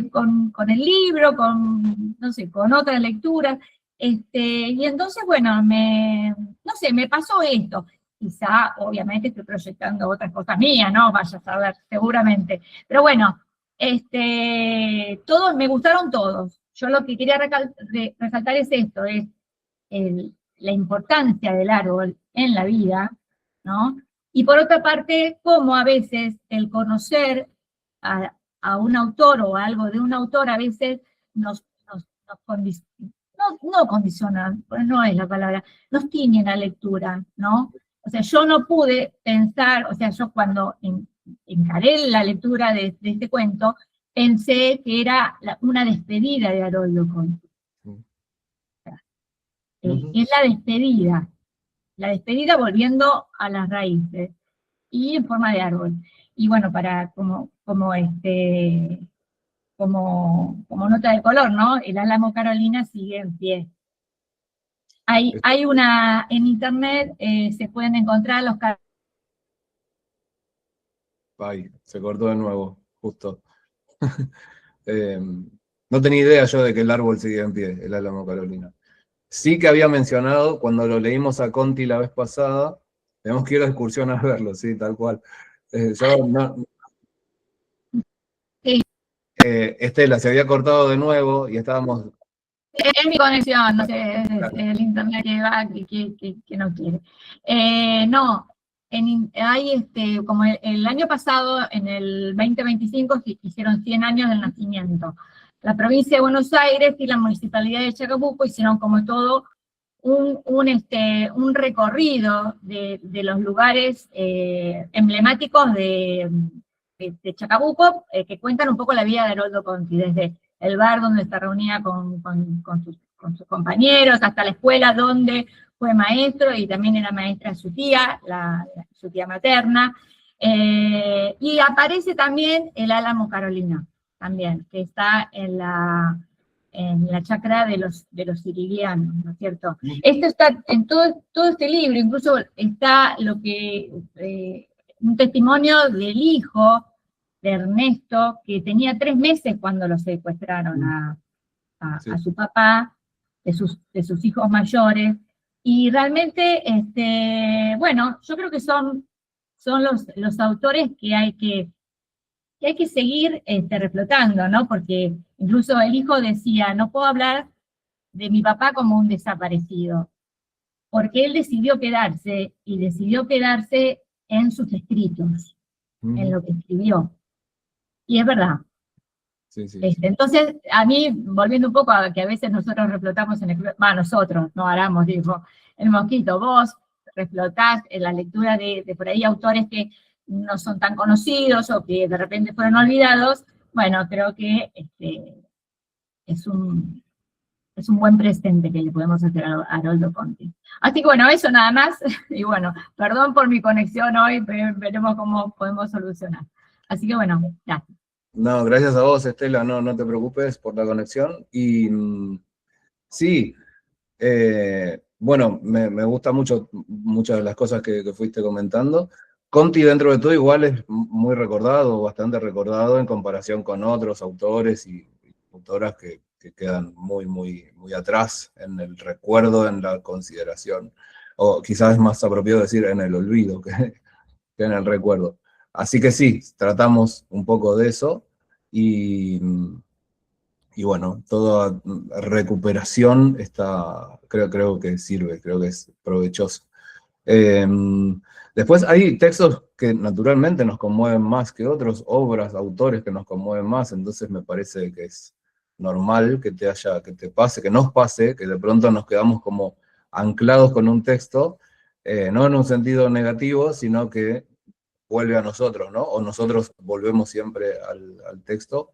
con el libro, no sé, con otras lecturas, y entonces, bueno, no sé, me pasó esto. Quizá, obviamente, estoy proyectando otras cosas mías, ¿no? Vaya a saber, seguramente. Pero bueno, todos, me gustaron todos. Yo lo que quería resaltar es esto, es la importancia del árbol en la vida, ¿no? Y por otra parte, cómo a veces el conocer a un autor o algo de un autor a veces nos no condiciona, pues no es la palabra, nos tiñe la lectura, ¿no? O sea, yo no pude pensar, o sea, yo cuando encaré la lectura de este cuento, pensé que era una despedida de Haroldo Conti. Es la despedida volviendo a las raíces, y en forma de árbol. Y bueno, como nota de color, ¿no? El Álamo Carolina sigue en pie. Hay en internet, se pueden encontrar los... Ay, se cortó de nuevo, justo. No tenía idea yo de que el árbol seguía en pie, el Álamo Carolina. Sí que había mencionado, cuando lo leímos a Conti la vez pasada, tenemos que ir a excursión a verlo, sí, tal cual. Estela, se había cortado de nuevo y estábamos... Es mi conexión, no sé, es el internet que va, que no quiere. No, hay como el año pasado, en el 2025, se hicieron 100 años del nacimiento. La provincia de Buenos Aires y la municipalidad de Chacabuco hicieron como todo un recorrido de los lugares emblemáticos de Chacabuco, que cuentan un poco la vida de Haroldo Conti, desde el bar donde se reunía con sus compañeros, hasta la escuela donde fue maestro, y también era maestra su tía, su tía materna, y aparece también el Álamo Carolina, también, que está en la chacra de los siriguianos, ¿no es cierto? Esto está en todo este libro, incluso está un testimonio del hijo de Ernesto, que tenía 3 meses cuando lo secuestraron a su papá, de sus hijos mayores, y realmente, bueno, yo creo que son los autores que hay que seguir reflotando, ¿no? Porque incluso el hijo decía, no puedo hablar de mi papá como un desaparecido, porque él decidió quedarse, y decidió quedarse en sus escritos, en lo que escribió. Y es verdad. Sí, sí. Entonces, a mí, volviendo un poco a que a veces nosotros reflotamos en el, nosotros, no Aramos, dijo, el Mosquito, vos reflotás en la lectura de por ahí autores que no son tan conocidos o que de repente fueron olvidados. Bueno, creo que es un buen presente que le podemos hacer a Haroldo Conti. Así que bueno, eso nada más, y bueno, perdón por mi conexión hoy, veremos cómo podemos solucionar. Así que bueno, ya. No, gracias a vos, Estela, no te preocupes por la conexión. Y sí, bueno, me gusta mucho muchas de las cosas que fuiste comentando. Conti, dentro de todo, igual es muy recordado, bastante recordado en comparación con otros autores y autoras que quedan muy atrás en el recuerdo, en la consideración. O quizás es más apropiado decir en el olvido que en el recuerdo. Así que sí, tratamos un poco de eso y bueno, toda recuperación creo que sirve, creo que es provechoso. Después hay textos que naturalmente nos conmueven más que otros, obras, autores que nos conmueven más, entonces me parece que es normal que te pase, que nos pase, que de pronto nos quedamos como anclados con un texto, no en un sentido negativo, sino que vuelve a nosotros, ¿no? O nosotros volvemos siempre al texto.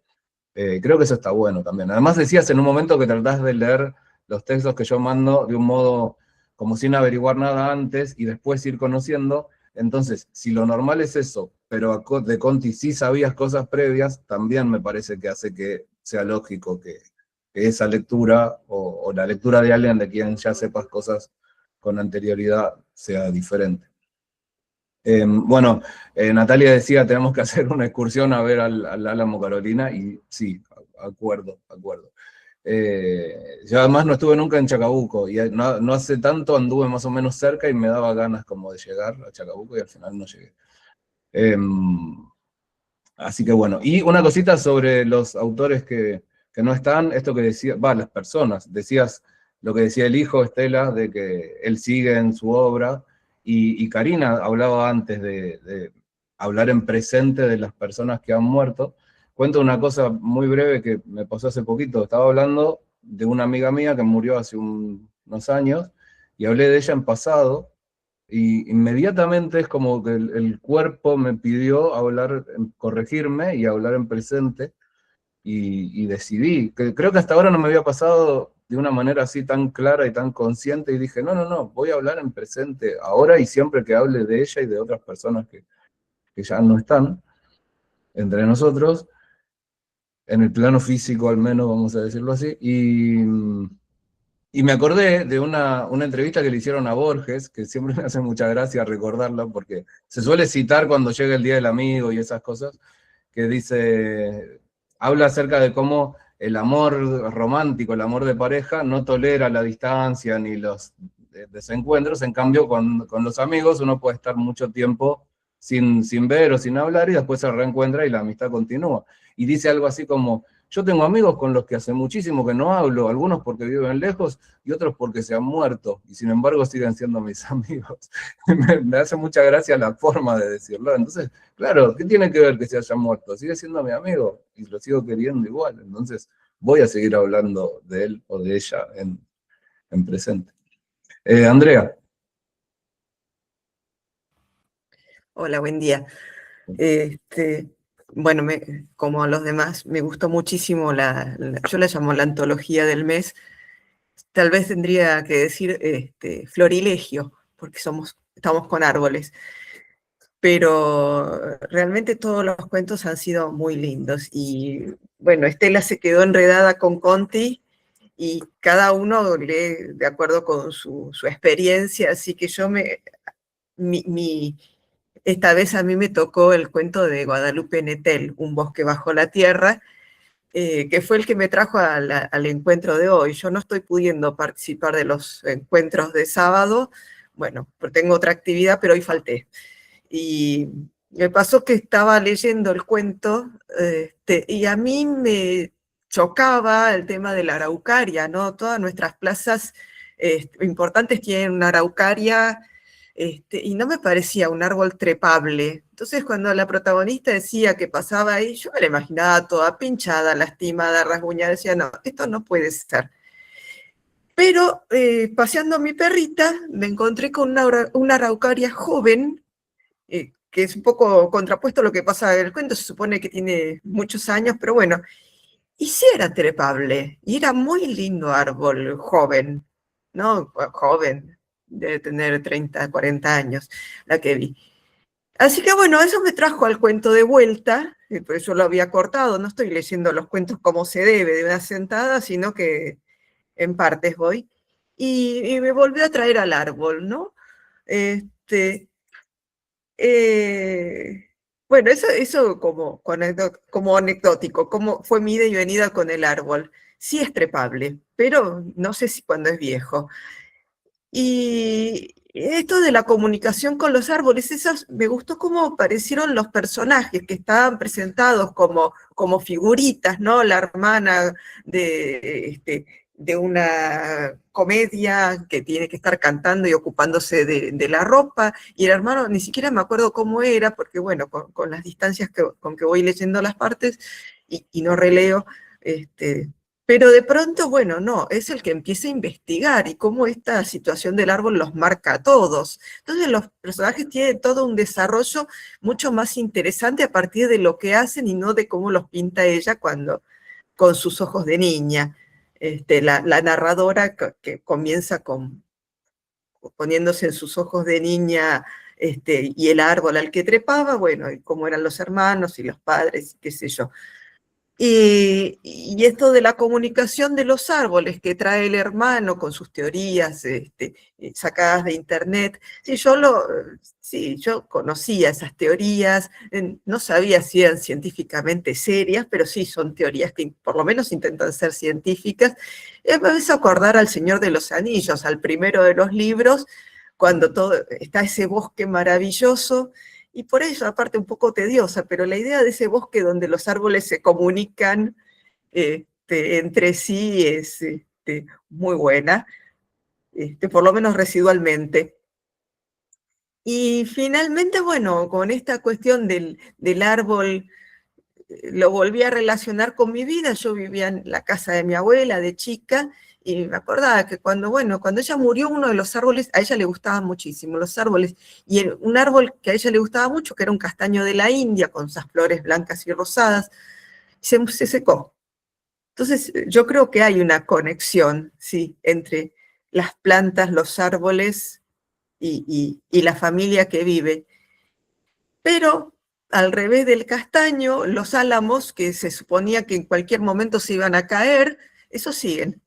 Creo que eso está bueno también. Además decías en un momento que tratás de leer los textos que yo mando de un modo como sin averiguar nada antes y después ir conociendo. Entonces, si lo normal es eso, pero de Conti sí sabías cosas previas, también me parece que hace que sea lógico que esa lectura o la lectura de alguien de quien ya sepas cosas con anterioridad sea diferente. Bueno, Natalia decía, tenemos que hacer una excursión a ver al Álamo Carolina, y sí, acuerdo. Yo además no estuve nunca en Chacabuco, y no hace tanto anduve más o menos cerca y me daba ganas como de llegar a Chacabuco y al final no llegué. Así que bueno, y una cosita sobre los autores que no están, esto que decía, las personas, decías lo que decía el hijo, Estela, de que él sigue en su obra, y Karina hablaba antes de hablar en presente de las personas que han muerto. Cuento una cosa muy breve que me pasó hace poquito, estaba hablando de una amiga mía que murió hace unos años, y hablé de ella en pasado, y inmediatamente es como que el cuerpo me pidió corregirme y hablar en presente, y decidí, que creo que hasta ahora no me había pasado de una manera así tan clara y tan consciente, y dije, no, voy a hablar en presente ahora y siempre que hable de ella y de otras personas que ya no están entre nosotros, en el plano físico al menos, vamos a decirlo así, y me acordé de una entrevista que le hicieron a Borges, que siempre me hace mucha gracia recordarla, porque se suele citar cuando llega el Día del Amigo y esas cosas, que habla acerca de cómo el amor romántico, el amor de pareja, no tolera la distancia ni los desencuentros. En cambio, con los amigos uno puede estar mucho tiempo sin ver o sin hablar, y después se reencuentra y la amistad continúa. Y dice algo así como, yo tengo amigos con los que hace muchísimo que no hablo, algunos porque viven lejos y otros porque se han muerto, y sin embargo siguen siendo mis amigos. Me hace mucha gracia la forma de decirlo. Entonces, claro, ¿qué tiene que ver que se haya muerto? Sigue siendo mi amigo y lo sigo queriendo igual. Entonces, voy a seguir hablando de él o de ella en presente. Andrea. Hola, buen día. Bueno, como a los demás, me gustó muchísimo yo la llamo la antología del mes. Tal vez tendría que decir florilegio, porque estamos con árboles. Pero realmente todos los cuentos han sido muy lindos. Y bueno, Estela se quedó enredada con Conti, y cada uno lee de acuerdo con su experiencia, así que esta vez a mí me tocó el cuento de Guadalupe Nettel, Un bosque bajo la tierra, que fue el que me trajo al encuentro de hoy. Yo no estoy pudiendo participar de los encuentros de sábado, bueno, porque tengo otra actividad, pero hoy falté. Y me pasó que estaba leyendo el cuento, y a mí me chocaba el tema de la araucaria, ¿no? Todas nuestras plazas importantes tienen una araucaria y no me parecía un árbol trepable. Entonces, cuando la protagonista decía que pasaba ahí, yo me la imaginaba toda pinchada, lastimada, rasguñada, decía, no, esto no puede ser. Pero paseando a mi perrita, me encontré con una araucaria joven, que es un poco contrapuesto a lo que pasa en el cuento, se supone que tiene muchos años, pero bueno, y sí era trepable, y era muy lindo árbol, joven, ¿no? Joven, debe tener 30, 40 años, la que vi. Así que bueno, eso me trajo al cuento de vuelta, por eso lo había cortado, no estoy leyendo los cuentos como se debe de una sentada, sino que en partes voy, y me volvió a traer al árbol, ¿no? Bueno, eso como anecdótico, como fue mi ida y venida con el árbol. Sí es trepable, pero no sé si cuando es viejo. Y esto de la comunicación con los árboles, me gustó cómo aparecieron los personajes que estaban presentados como figuritas, ¿no? La hermana de una comedia que tiene que estar cantando y ocupándose de la ropa, y el hermano, ni siquiera me acuerdo cómo era, porque bueno, con las distancias con que voy leyendo las partes y no releo, pero de pronto, bueno, no, es el que empieza a investigar y cómo esta situación del árbol los marca a todos. Entonces los personajes tienen todo un desarrollo mucho más interesante a partir de lo que hacen y no de cómo los pinta ella con sus ojos de niña. La narradora que comienza poniéndose en sus ojos de niña y el árbol al que trepaba, bueno, y cómo eran los hermanos y los padres, qué sé yo. Y esto de la comunicación de los árboles que trae el hermano con sus teorías sacadas de internet, yo conocía esas teorías, no sabía si eran científicamente serias, pero sí son teorías que por lo menos intentan ser científicas. Me hizo acordar al Señor de los Anillos, al primero de los libros, cuando está ese bosque maravilloso, y por eso, aparte, un poco tediosa, pero la idea de ese bosque donde los árboles se comunican entre sí es muy buena, por lo menos residualmente. Y finalmente, bueno, con esta cuestión del árbol, lo volví a relacionar con mi vida. Yo vivía en la casa de mi abuela de chica, y me acordaba que cuando ella murió, uno de los árboles, a ella le gustaban muchísimo los árboles, y un árbol que a ella le gustaba mucho, que era un castaño de la India, con esas flores blancas y rosadas, se secó. Entonces, yo creo que hay una conexión, sí, entre las plantas, los árboles y la familia que vive. Pero al revés del castaño, los álamos, que se suponía que en cualquier momento se iban a caer, esos siguen,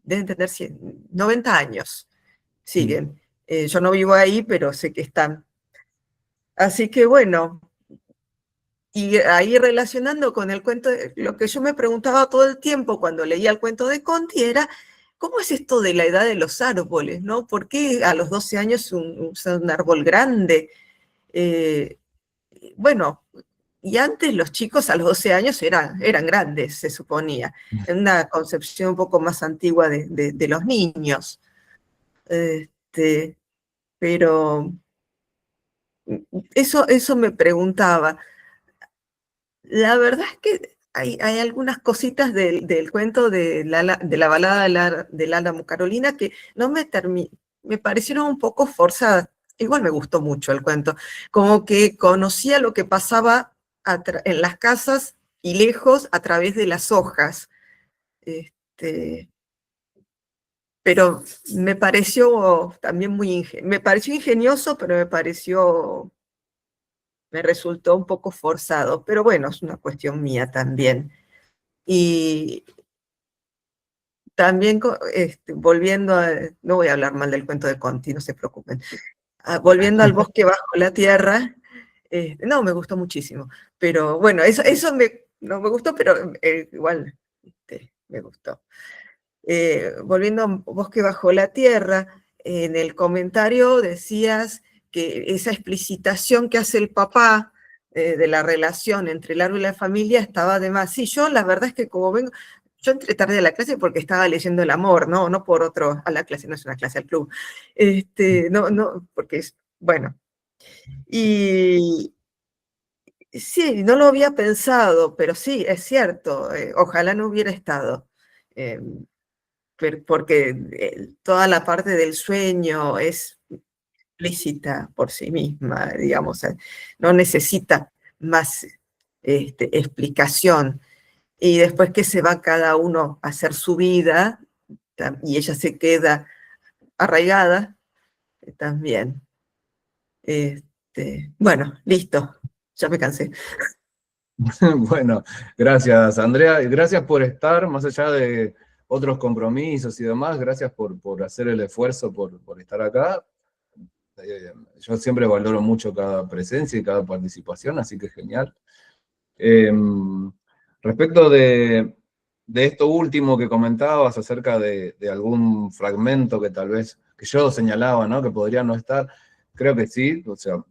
deben tener 90 años, siguen. Yo no vivo ahí, pero sé que están. Así que bueno, y ahí relacionando con el cuento, lo que yo me preguntaba todo el tiempo cuando leía el cuento de Conti era, ¿cómo es esto de la edad de los árboles, no? ¿Por qué a los 12 años un árbol grande? Bueno, y antes los chicos a los 12 años eran grandes, se suponía, en una concepción un poco más antigua de los niños. Pero eso me preguntaba. La verdad es que hay algunas cositas del cuento de la balada del Álamo Carolina que no me parecieron un poco forzadas. Igual me gustó mucho el cuento, como que conocía lo que pasaba en las casas y lejos a través de las hojas. Pero me pareció también me pareció ingenioso, pero me resultó un poco forzado. Pero bueno, es una cuestión mía también. Y también, volviendo no voy a hablar mal del cuento de Conti, no se preocupen. Volviendo al bosque bajo la tierra, no, me gustó muchísimo. Pero bueno, eso no me gustó, pero igual me gustó. Volviendo a Bosque bajo la tierra, en el comentario decías que esa explicitación que hace el papá de la relación entre el árbol y la familia estaba de más. Sí, yo la verdad es que como vengo, yo entré tarde a la clase porque estaba leyendo El amor, no por otro, a la clase, no es una clase al club. No, porque es, bueno. Y sí, no lo había pensado, pero sí, es cierto, ojalá no hubiera estado. Porque toda la parte del sueño es explícita por sí misma, digamos, no necesita más explicación. Y después que se va cada uno a hacer su vida, y ella se queda arraigada, también. Bueno, listo, ya me cansé. Bueno, gracias, Andrea. Y gracias por estar, más allá de otros compromisos y demás, gracias por hacer el esfuerzo, por estar acá. Yo siempre valoro mucho cada presencia y cada participación, así que genial. Respecto de esto último que comentabas acerca de algún fragmento que tal vez, que yo señalaba, ¿no? Que podría no estar, creo que sí, o sea,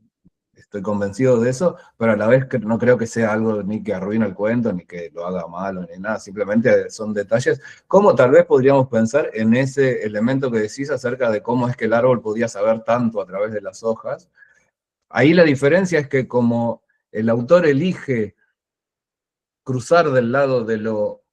estoy convencido de eso, pero a la vez que no creo que sea algo ni que arruine el cuento, ni que lo haga malo, ni nada, simplemente son detalles. ¿Cómo tal vez podríamos pensar en ese elemento que decís acerca de cómo es que el árbol podía saber tanto a través de las hojas? Ahí la diferencia es que como el autor elige cruzar del lado de lo,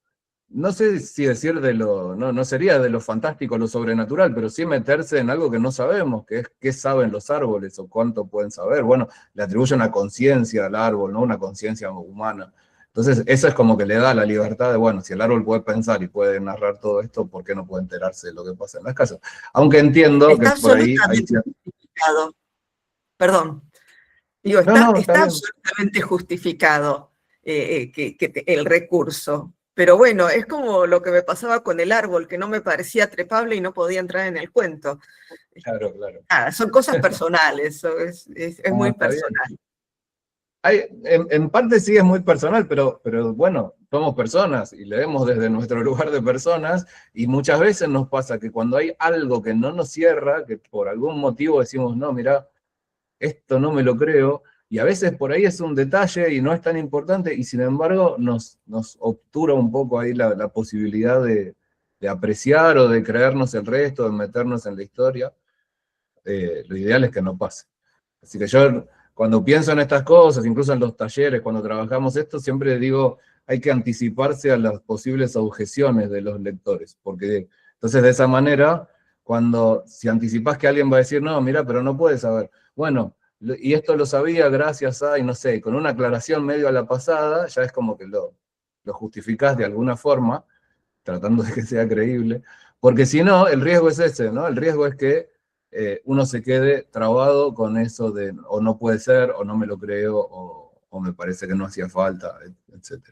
no sé si decir de lo, no sería de lo fantástico, lo sobrenatural, pero sí meterse en algo que no sabemos, que es qué saben los árboles o cuánto pueden saber. Bueno, le atribuye una conciencia al árbol, ¿no? Una conciencia humana. Entonces, eso es como que le da la libertad de, bueno, si el árbol puede pensar y puede narrar todo esto, ¿por qué no puede enterarse de lo que pasa en las casas? Aunque entiendo que Está por ahí hay... absolutamente justificado. Perdón. Digo, No, está está bien. absolutamente justificado el recurso. Pero bueno, es como lo que me pasaba con el árbol, que no me parecía trepable y no podía entrar en el cuento. Claro, claro. Son cosas personales, es muy Está bien. personal. En parte sí es muy personal, pero bueno, somos personas y leemos desde nuestro lugar de personas y muchas veces nos pasa que cuando hay algo que no nos cierra, que por algún motivo decimos, no, mira, esto no me lo creo, y a veces por ahí es un detalle y no es tan importante y sin embargo nos obtura un poco ahí la posibilidad de apreciar o de creernos el resto, de meternos en la historia. Lo ideal es que no pase. Así que yo, cuando pienso en estas cosas, incluso en los talleres, cuando trabajamos esto, siempre digo, hay que anticiparse a las posibles objeciones de los lectores, porque entonces de esa manera, si anticipás que alguien va a decir, no, mira, pero no puedes saber, bueno, y esto lo sabía gracias a, y no sé, con una aclaración medio a la pasada, ya es como que lo justificás de alguna forma, tratando de que sea creíble, porque si no, el riesgo es ese, ¿no? El riesgo es que uno se quede trabado con eso de o no puede ser, o no me lo creo, o me parece que no hacía falta, etc.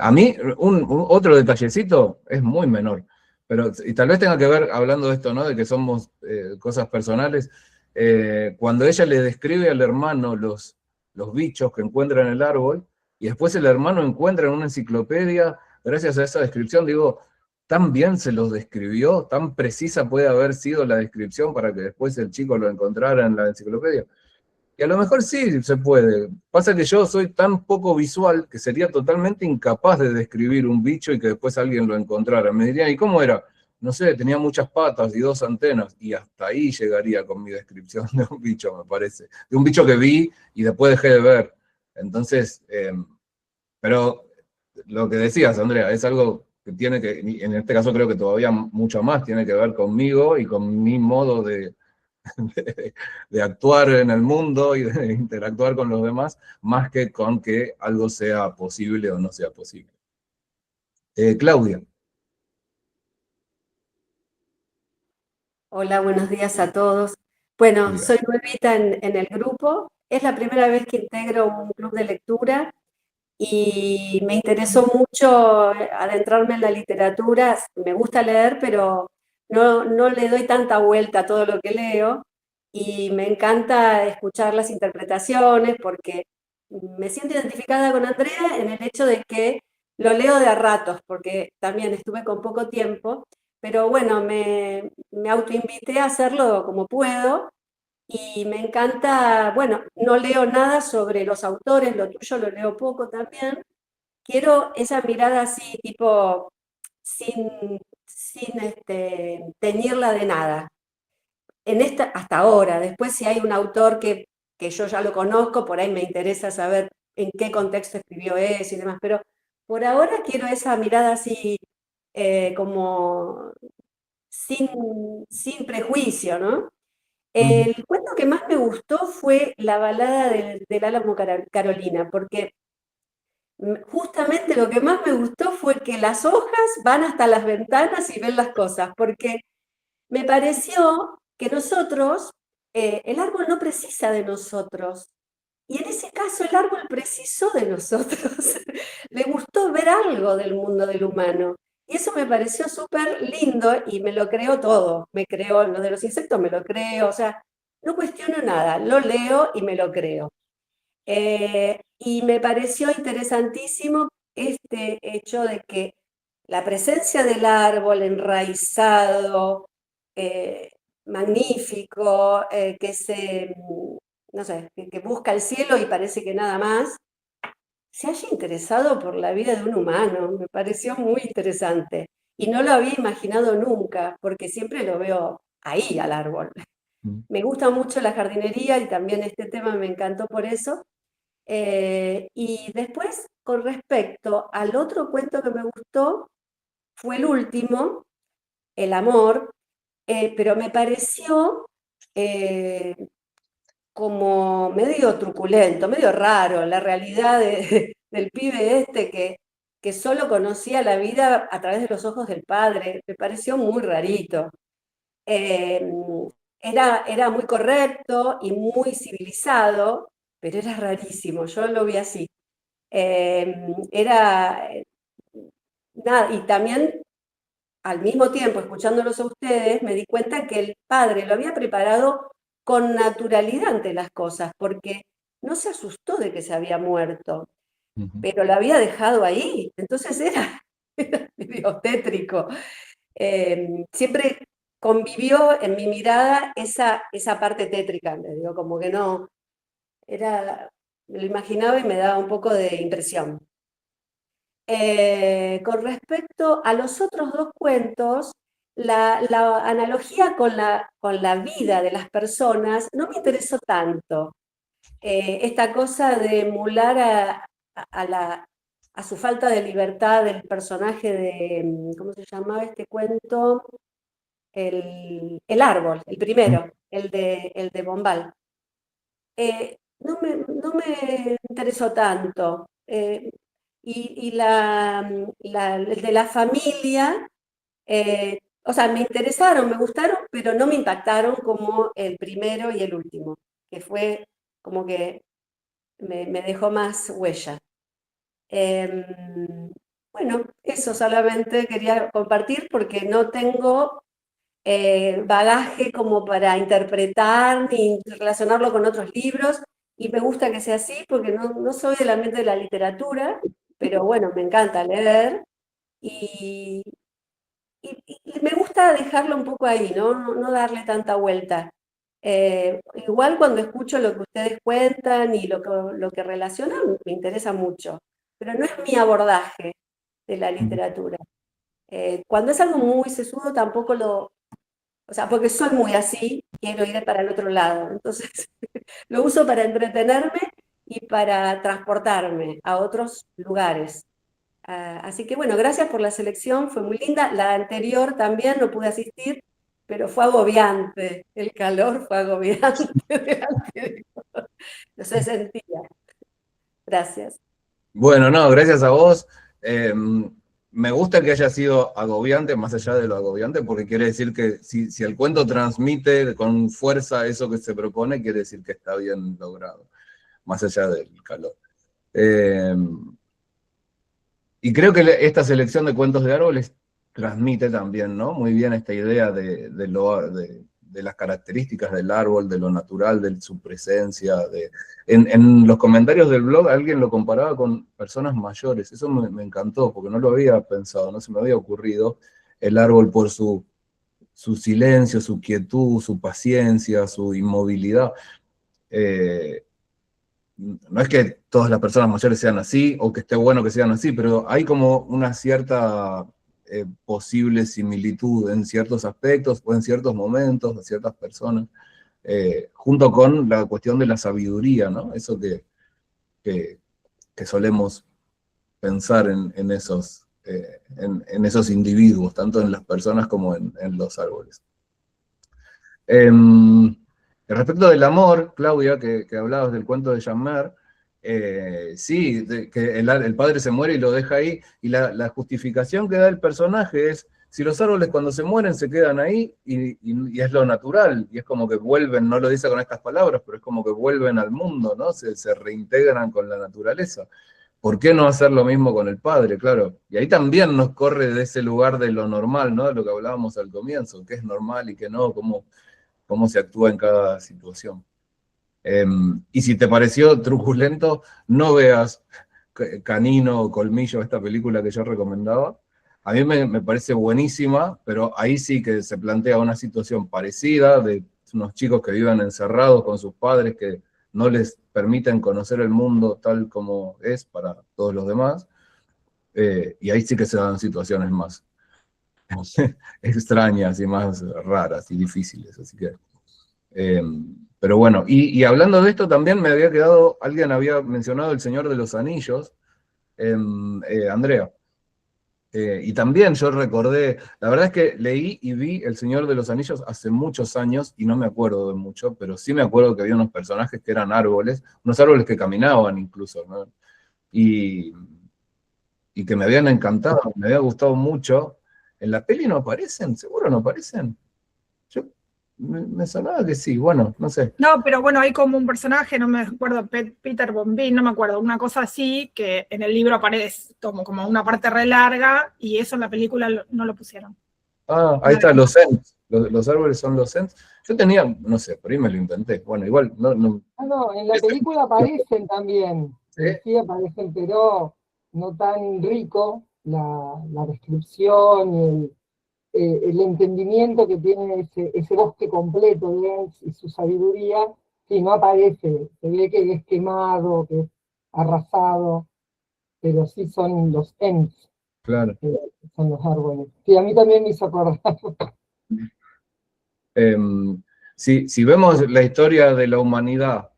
A mí, otro detallecito es muy menor, pero y tal vez tenga que ver, hablando de esto, ¿no? De que somos cosas personales, cuando ella le describe al hermano los bichos que encuentra en el árbol, y después el hermano encuentra en una enciclopedia, gracias a esa descripción, digo, tan bien se los describió, tan precisa puede haber sido la descripción para que después el chico lo encontrara en la enciclopedia. Y a lo mejor sí se puede. Pasa que yo soy tan poco visual que sería totalmente incapaz de describir un bicho y que después alguien lo encontrara. Me dirían, ¿y cómo era? No sé, tenía muchas patas y 2 antenas. Y hasta ahí llegaría con mi descripción de un bicho, me parece. De un bicho que vi y después dejé de ver. Entonces, pero lo que decías, Andrea, es algo que tiene que, en este caso creo que todavía mucho más, tiene que ver conmigo y con mi modo de actuar en el mundo y de interactuar con los demás, más que con que algo sea posible o no sea posible. Claudia. Hola, buenos días a todos. Bueno, Diga. soy nuevita en el grupo. Es la primera vez que integro un club de lectura y me interesó mucho adentrarme en la literatura. Me gusta leer, pero no le doy tanta vuelta a todo lo que leo y me encanta escuchar las interpretaciones porque me siento identificada con Andrea en el hecho de que lo leo de a ratos, porque también estuve con poco tiempo. Pero bueno, me autoinvité a hacerlo como puedo y me encanta, bueno, no leo nada sobre los autores, lo tuyo lo leo poco también, quiero esa mirada así, tipo, sin teñirla de nada. Hasta ahora, después si hay un autor que yo ya lo conozco, por ahí me interesa saber en qué contexto escribió eso y demás, pero por ahora quiero esa mirada así, como sin prejuicio, ¿no? El cuento que más me gustó fue La balada del Álamo Carolina, porque justamente lo que más me gustó fue que las hojas van hasta las ventanas y ven las cosas, porque me pareció que nosotros, el árbol no precisa de nosotros, y en ese caso el árbol precisó de nosotros, le gustó ver algo del mundo del humano. Y eso me pareció súper lindo y me lo creo todo. Me creo lo de los insectos, me lo creo, o sea, no cuestiono nada, lo leo y me lo creo. Y me pareció interesantísimo este hecho de que la presencia del árbol enraizado, magnífico, no sé, que busca el cielo y parece que nada más, se haya interesado por la vida de un humano. Me pareció muy interesante. Y no lo había imaginado nunca, porque siempre lo veo ahí al árbol. Me gusta mucho la jardinería y también este tema me encantó por eso. Y después, con respecto al otro cuento que me gustó, fue el último, El amor, pero me pareció como medio truculento, medio raro, la realidad del pibe que solo conocía la vida a través de los ojos del padre. Me pareció muy rarito. Era muy correcto y muy civilizado, pero era rarísimo, yo lo vi así. Nada, y también al mismo tiempo, escuchándolos a ustedes, me di cuenta que el padre lo había preparado con naturalidad ante las cosas, porque no se asustó de que se había muerto, pero lo había dejado ahí, entonces era medio tétrico. Siempre convivió en mi mirada esa parte tétrica, le digo, como que no, me lo imaginaba y me daba un poco de impresión. Con respecto a los otros dos cuentos, la analogía con la vida de las personas no me interesó tanto. Esta cosa de emular a su falta de libertad del personaje de, ¿cómo se llamaba este cuento? El árbol, el primero, el de Bombal. No me interesó tanto. Y el de la familia, o sea, me interesaron, me gustaron, pero no me impactaron como el primero y el último, que fue como que me dejó más huella. Bueno, eso solamente quería compartir porque no tengo bagaje como para interpretar ni relacionarlo con otros libros, y me gusta que sea así porque no soy del ambiente de la literatura, pero bueno, me encanta leer y me gusta dejarlo un poco ahí, no darle tanta vuelta. Igual cuando escucho lo que ustedes cuentan y lo que relacionan, me interesa mucho, pero no es mi abordaje de la literatura. Cuando es algo muy sesudo tampoco o sea, porque soy muy así, quiero ir para el otro lado. Entonces, lo uso para entretenerme y para transportarme a otros lugares. Así que bueno, gracias por la selección, fue muy linda. La anterior también no pude asistir, pero fue agobiante. El calor fue agobiante. No se sentía. Gracias. Bueno, no, gracias a vos. Me gusta que haya sido agobiante, más allá de lo agobiante, porque quiere decir que si el cuento transmite con fuerza eso que se propone, quiere decir que está bien logrado, más allá del calor. Y creo que esta selección de cuentos de árboles transmite también, ¿no? Muy bien esta idea de las características del árbol, de lo natural, de su presencia. En los comentarios del blog alguien lo comparaba con personas mayores. Eso me encantó, porque no lo había pensado, no se me había ocurrido. El árbol por su silencio, su quietud, su paciencia, su inmovilidad. no es que todas las personas mayores sean así, o que esté bueno que sean así, pero hay como una cierta posible similitud en ciertos aspectos, o en ciertos momentos, de ciertas personas, junto con la cuestión de la sabiduría, ¿no? Eso que solemos pensar en esos individuos, tanto en las personas como en los árboles. Respecto del amor, Claudia, que hablabas del cuento de Jean-Mer, sí, que el padre se muere y lo deja ahí, y la justificación que da el personaje es, si los árboles cuando se mueren se quedan ahí, y es lo natural, y es como que vuelven, no lo dice con estas palabras, pero es como que vuelven al mundo, ¿no? Se reintegran con la naturaleza. ¿Por qué no hacer lo mismo con el padre? Claro. Y ahí también nos corre de ese lugar de lo normal, ¿no? De lo que hablábamos al comienzo, qué es normal y qué no, cómo se actúa en cada situación. Y si te pareció truculento, no veas Canino o Colmillo, esta película que yo recomendaba. A mí me parece buenísima, pero ahí sí que se plantea una situación parecida de unos chicos que viven encerrados con sus padres que no les permiten conocer el mundo tal como es para todos los demás, y ahí sí que se dan situaciones más extrañas y más raras y difíciles, así que... pero bueno, y hablando de esto también me había quedado, alguien había mencionado El Señor de los Anillos, Andrea. Y también yo recordé, la verdad es que leí y vi El Señor de los Anillos hace muchos años y no me acuerdo de mucho, pero sí me acuerdo que había unos personajes que eran árboles, unos árboles que caminaban incluso, ¿no? Y que me habían encantado, me había gustado mucho. ¿En la peli no aparecen? ¿Seguro no aparecen? Yo me sonaba que sí, bueno, no sé. No, pero bueno, hay como un personaje, no me acuerdo, Peter Bombín, no me acuerdo, una cosa así, que en el libro aparece como una parte re larga, y eso en la película no lo pusieron. Ah, ahí está, los Ents. Los árboles son los Ents. Yo tenía, no sé, por ahí me lo inventé. Bueno, igual, no. Ah, no, en la película aparecen también. ¿Sí? Sí, aparecen, pero no tan rico la descripción y el entendimiento que tiene ese bosque completo de Ents y su sabiduría, sí, no aparece. Se ve que es quemado, que es arrasado, pero sí son los Ents, Claro. son los árboles. Sí, a mí también me hizo acordar. Si vemos la historia de la humanidad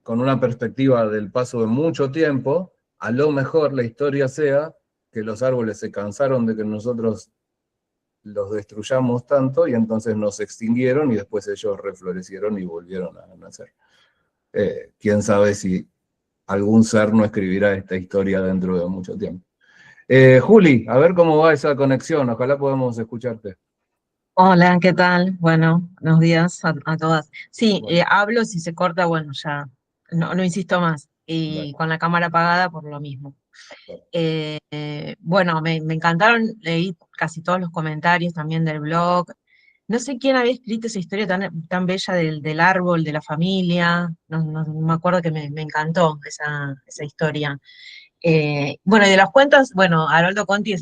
con una perspectiva del paso de mucho tiempo, a lo mejor la historia sea que los árboles se cansaron de que nosotros los destruyamos tanto y entonces nos extinguieron y después ellos reflorecieron y volvieron a nacer. Quién sabe si algún ser no escribirá esta historia dentro de mucho tiempo. Juli, a ver cómo va esa conexión, ojalá podamos escucharte. Hola, ¿qué tal? Bueno, buenos días a todas. Sí, hablo, si se corta, bueno, ya no insisto más. Y Dale. con la cámara apagada por lo mismo. Bueno, me encantaron, leí casi todos los comentarios también del blog. No sé quién había escrito esa historia tan bella del árbol, de la familia. No me acuerdo que me encantó esa historia. Bueno, y de los cuentos, bueno, Haroldo Conti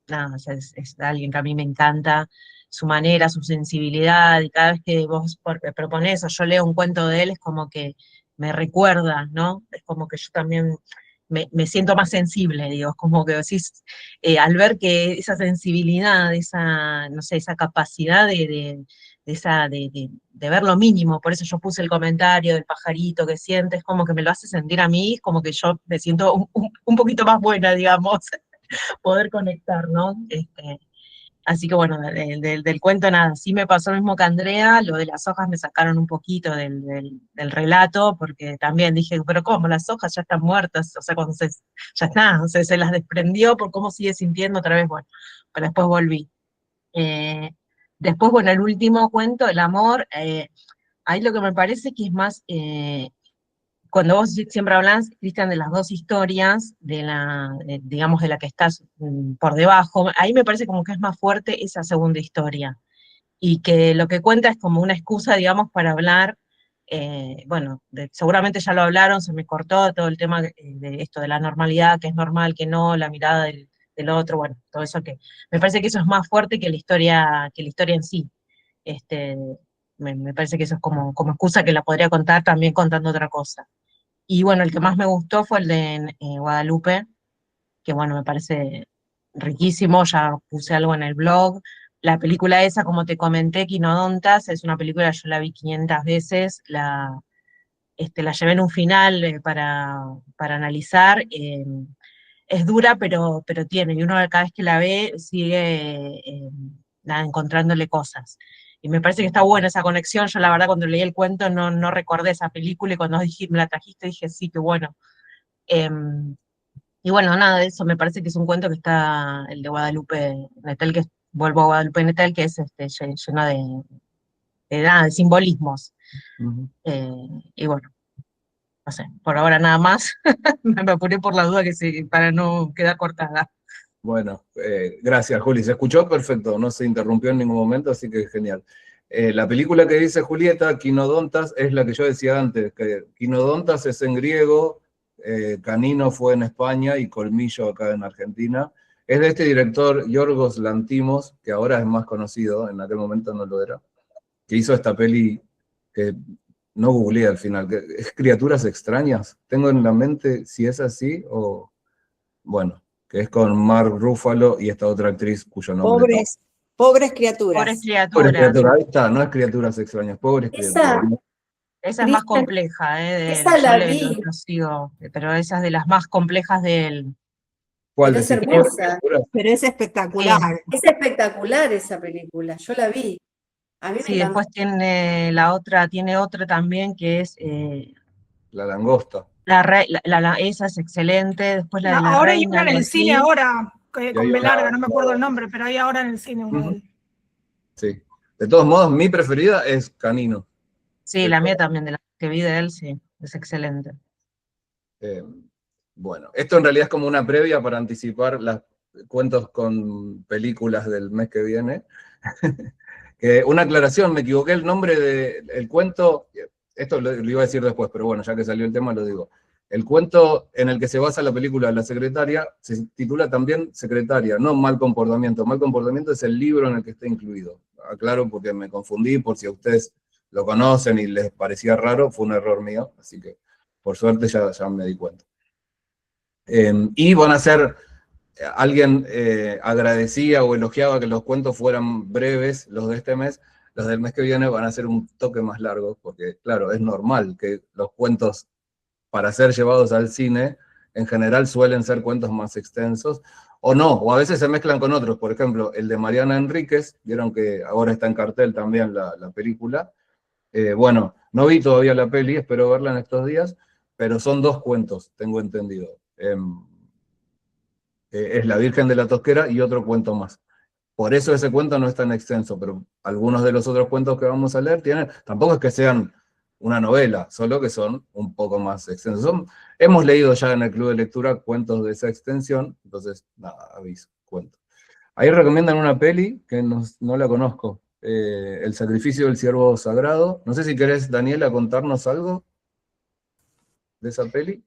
nada, o sea, es alguien que a mí me encanta, su manera, su sensibilidad, y cada vez que vos proponés o yo leo un cuento de él, es como que me recuerda, ¿no? Es como que yo también me siento más sensible, digo, es como que decís, al ver que esa sensibilidad, esa, no sé, esa capacidad de ver lo mínimo, por eso yo puse el comentario del pajarito que siente, es como que me lo hace sentir a mí, como que yo me siento un poquito más buena, digamos. Poder conectar, ¿no? Así que bueno, del cuento nada, sí me pasó lo mismo que Andrea, lo de las hojas me sacaron un poquito del relato, porque también dije, pero ¿cómo? Las hojas ya están muertas, o sea, ya está, o sea, se las desprendió por cómo sigue sintiendo otra vez, bueno, pero después volví. Después, bueno, el último cuento, el amor, ahí lo que me parece que es más... cuando vos siempre hablás, Cristian, de las dos historias, digamos, de la que estás por debajo, ahí me parece como que es más fuerte esa segunda historia, y que lo que cuenta es como una excusa, digamos, para hablar, bueno, seguramente ya lo hablaron, se me cortó todo el tema de esto de la normalidad, que es normal, que no, la mirada del otro, bueno, todo eso que, me parece que eso es más fuerte que la historia en sí. me parece que eso es como excusa que la podría contar también contando otra cosa. Y bueno, el que más me gustó fue el de Guadalupe, que bueno, me parece riquísimo, ya puse algo en el blog. La película esa, como te comenté, Quinodontas, es una película, yo la vi 500 veces, la llevé en un final para analizar. Es dura, pero tiene, y uno cada vez que la ve sigue nada, encontrándole cosas. Y me parece que está buena esa conexión. Yo la verdad cuando leí el cuento no recordé esa película y cuando me la trajiste dije, sí, qué bueno. Y bueno, nada de eso, me parece que es un cuento que está, el de Guadalupe Nettel, que vuelvo a Guadalupe Nettel, que es lleno de simbolismos. Ujú. Y bueno, no sé, por ahora nada más. Me apuré por la duda para no quedar cortada. Bueno, gracias, Juli. Se escuchó perfecto, no se interrumpió en ningún momento, así que genial. La película que dice Julieta, Quinodontas, es la que yo decía antes, que Quinodontas es en griego, canino fue en España y colmillo acá en Argentina. Es de este director Yorgos Lanthimos, que ahora es más conocido, en aquel momento no lo era, que hizo esta peli que no googleé al final, que es Criaturas Extrañas. Tengo en la mente si es así o... Bueno, que es con Mark Ruffalo y esta otra actriz cuyo nombre... Pobres criaturas. Pobres Pobres criaturas. criaturas, ahí está, no es Criaturas Extrañas, pobres criaturas. Esa es más Cristian, compleja, de él. esa Yo la lo vi, sigo, pero esa es de las más complejas de él. ¿Cuál pero es decís? ¿Pobres hermosa. criaturas? Pero es espectacular. Es espectacular esa película, yo la vi. A mí me Sí, encantó. después tiene otra también que es La langosta. esa es excelente, después la de la Ahora hay reina, una en algo el cine así. ahora, Y con hay B larga, no una... me acuerdo el nombre, pero hay ahora en el cine una de él. Sí. De todos modos, mi preferida es Canino. Sí, la mía también, de la que vi de él, sí, es excelente. Bueno, esto en realidad es como una previa para anticipar los cuentos con películas del mes que viene. Una aclaración, me equivoqué el nombre del cuento, esto lo iba a decir después, pero bueno, ya que salió el tema lo digo. El cuento en el que se basa la película La Secretaria se titula también Secretaria, no Mal Comportamiento. Mal Comportamiento es el libro en el que está incluido. Aclaro porque me confundí, por si a ustedes lo conocen y les parecía raro, fue un error mío, así que por suerte ya me di cuenta. Y van a ser, alguien agradecía o elogiaba que los cuentos fueran breves, los de este mes, los del mes que viene van a ser un toque más largos, porque claro, es normal que los cuentos para ser llevados al cine, en general suelen ser cuentos más extensos, o no, o a veces se mezclan con otros, por ejemplo, el de Mariana Enríquez, vieron que ahora está en cartel también la película. Bueno, no vi todavía la peli, espero verla en estos días, pero son 2 cuentos, tengo entendido. Es La Virgen de la Tosquera y otro cuento más. Por eso ese cuento no es tan extenso, pero algunos de los otros cuentos que vamos a leer tampoco es que sean una novela, solo que son un poco más extensos. Hemos leído ya en el club de lectura cuentos de esa extensión, entonces, nada, aviso, cuento. Ahí recomiendan una peli que no la conozco, El Sacrificio del Ciervo Sagrado. No sé si querés, Daniela, contarnos algo de esa peli.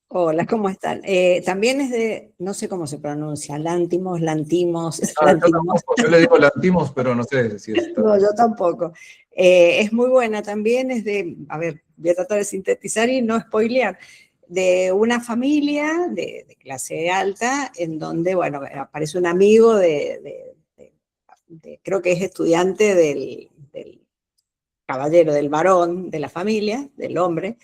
Hola, ¿cómo están? También es de, no sé cómo se pronuncia, Lantimos. Yo tampoco, yo le digo Lantimos, pero no sé si está... No, yo tampoco. Es muy buena también, es de, a ver, voy a tratar de sintetizar y no spoilear, de una familia de clase alta en donde, bueno, aparece un amigo creo que es estudiante del caballero, del varón de la familia, del hombre,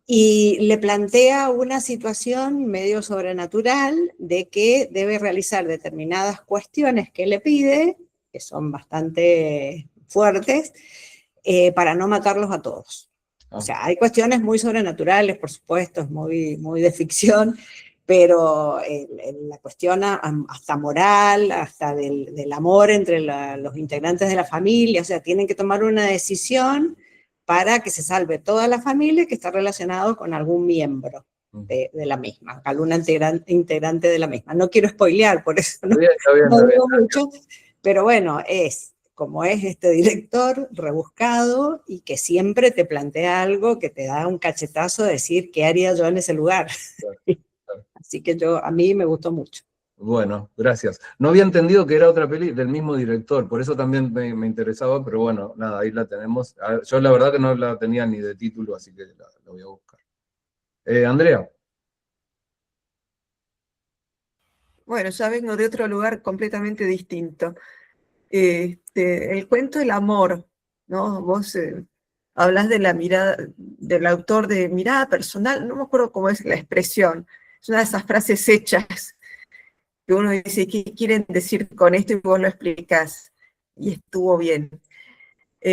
y le plantea una situación medio sobrenatural de que debe realizar determinadas cuestiones que le pide, que son bastante fuertes, para no matarlos a todos. O sea, hay cuestiones muy sobrenaturales, por supuesto, es muy de ficción, pero la cuestión hasta moral, hasta del amor entre los integrantes de la familia, o sea, tienen que tomar una decisión para que se salve toda la familia que está relacionado con algún miembro de la misma, alguna integrante de la misma. No quiero spoilear, por eso no digo mucho, pero bueno, como es este director rebuscado y que siempre te plantea algo que te da un cachetazo de decir qué haría yo en ese lugar. Así que a mí me gustó mucho. Bueno, gracias. No había entendido que era otra peli del mismo director, por eso también me interesaba, pero bueno, nada, ahí la tenemos. Yo la verdad que no la tenía ni de título, así que la voy a buscar. Andrea. Bueno, ya vengo de otro lugar completamente distinto. El cuento El amor, ¿no? Vos hablas de la mirada del autor, de mirada personal, no me acuerdo cómo es la expresión, es una de esas frases hechas que uno dice, ¿qué quieren decir con esto? Y vos lo explicás, y estuvo bien. Yo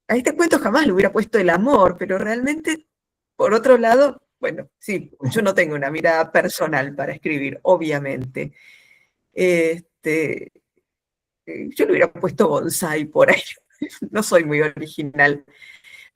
a este cuento jamás le hubiera puesto el amor, pero realmente, por otro lado, bueno, sí, yo no tengo una mirada personal para escribir, obviamente. Yo le hubiera puesto bonsai por ahí, no soy muy original.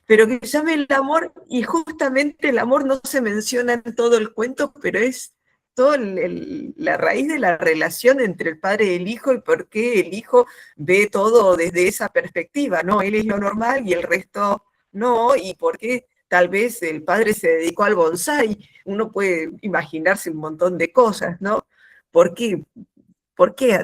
Pero que llame el amor, y justamente el amor no se menciona en todo el cuento, pero es toda la raíz de la relación entre el padre y el hijo, y por qué el hijo ve todo desde esa perspectiva, ¿no? Él es lo normal y el resto no, y por qué tal vez el padre se dedicó al bonsái. Uno puede imaginarse un montón de cosas, ¿no? ¿Por qué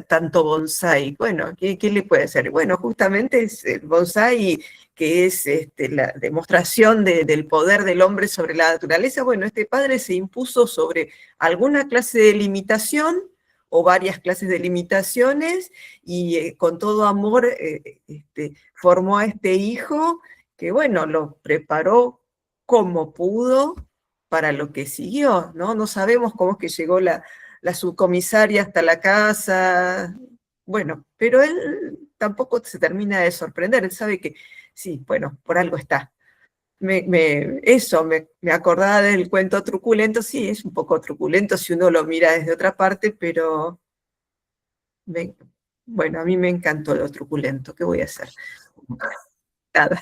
tanto bonsái? Bueno, ¿qué le puede hacer? Bueno, justamente es el bonsái, que es la demostración del poder del hombre sobre la naturaleza. Bueno, este padre se impuso sobre alguna clase de limitación o varias clases de limitaciones, y con todo amor formó a este hijo que, bueno, lo preparó como pudo para lo que siguió, ¿no? No sabemos cómo es que llegó la subcomisaria hasta la casa, bueno, pero él tampoco se termina de sorprender, él sabe que sí, bueno, por algo está. Me acordaba del cuento truculento, sí, es un poco truculento si uno lo mira desde otra parte, pero bueno, a mí me encantó lo truculento, ¿qué voy a hacer? Nada.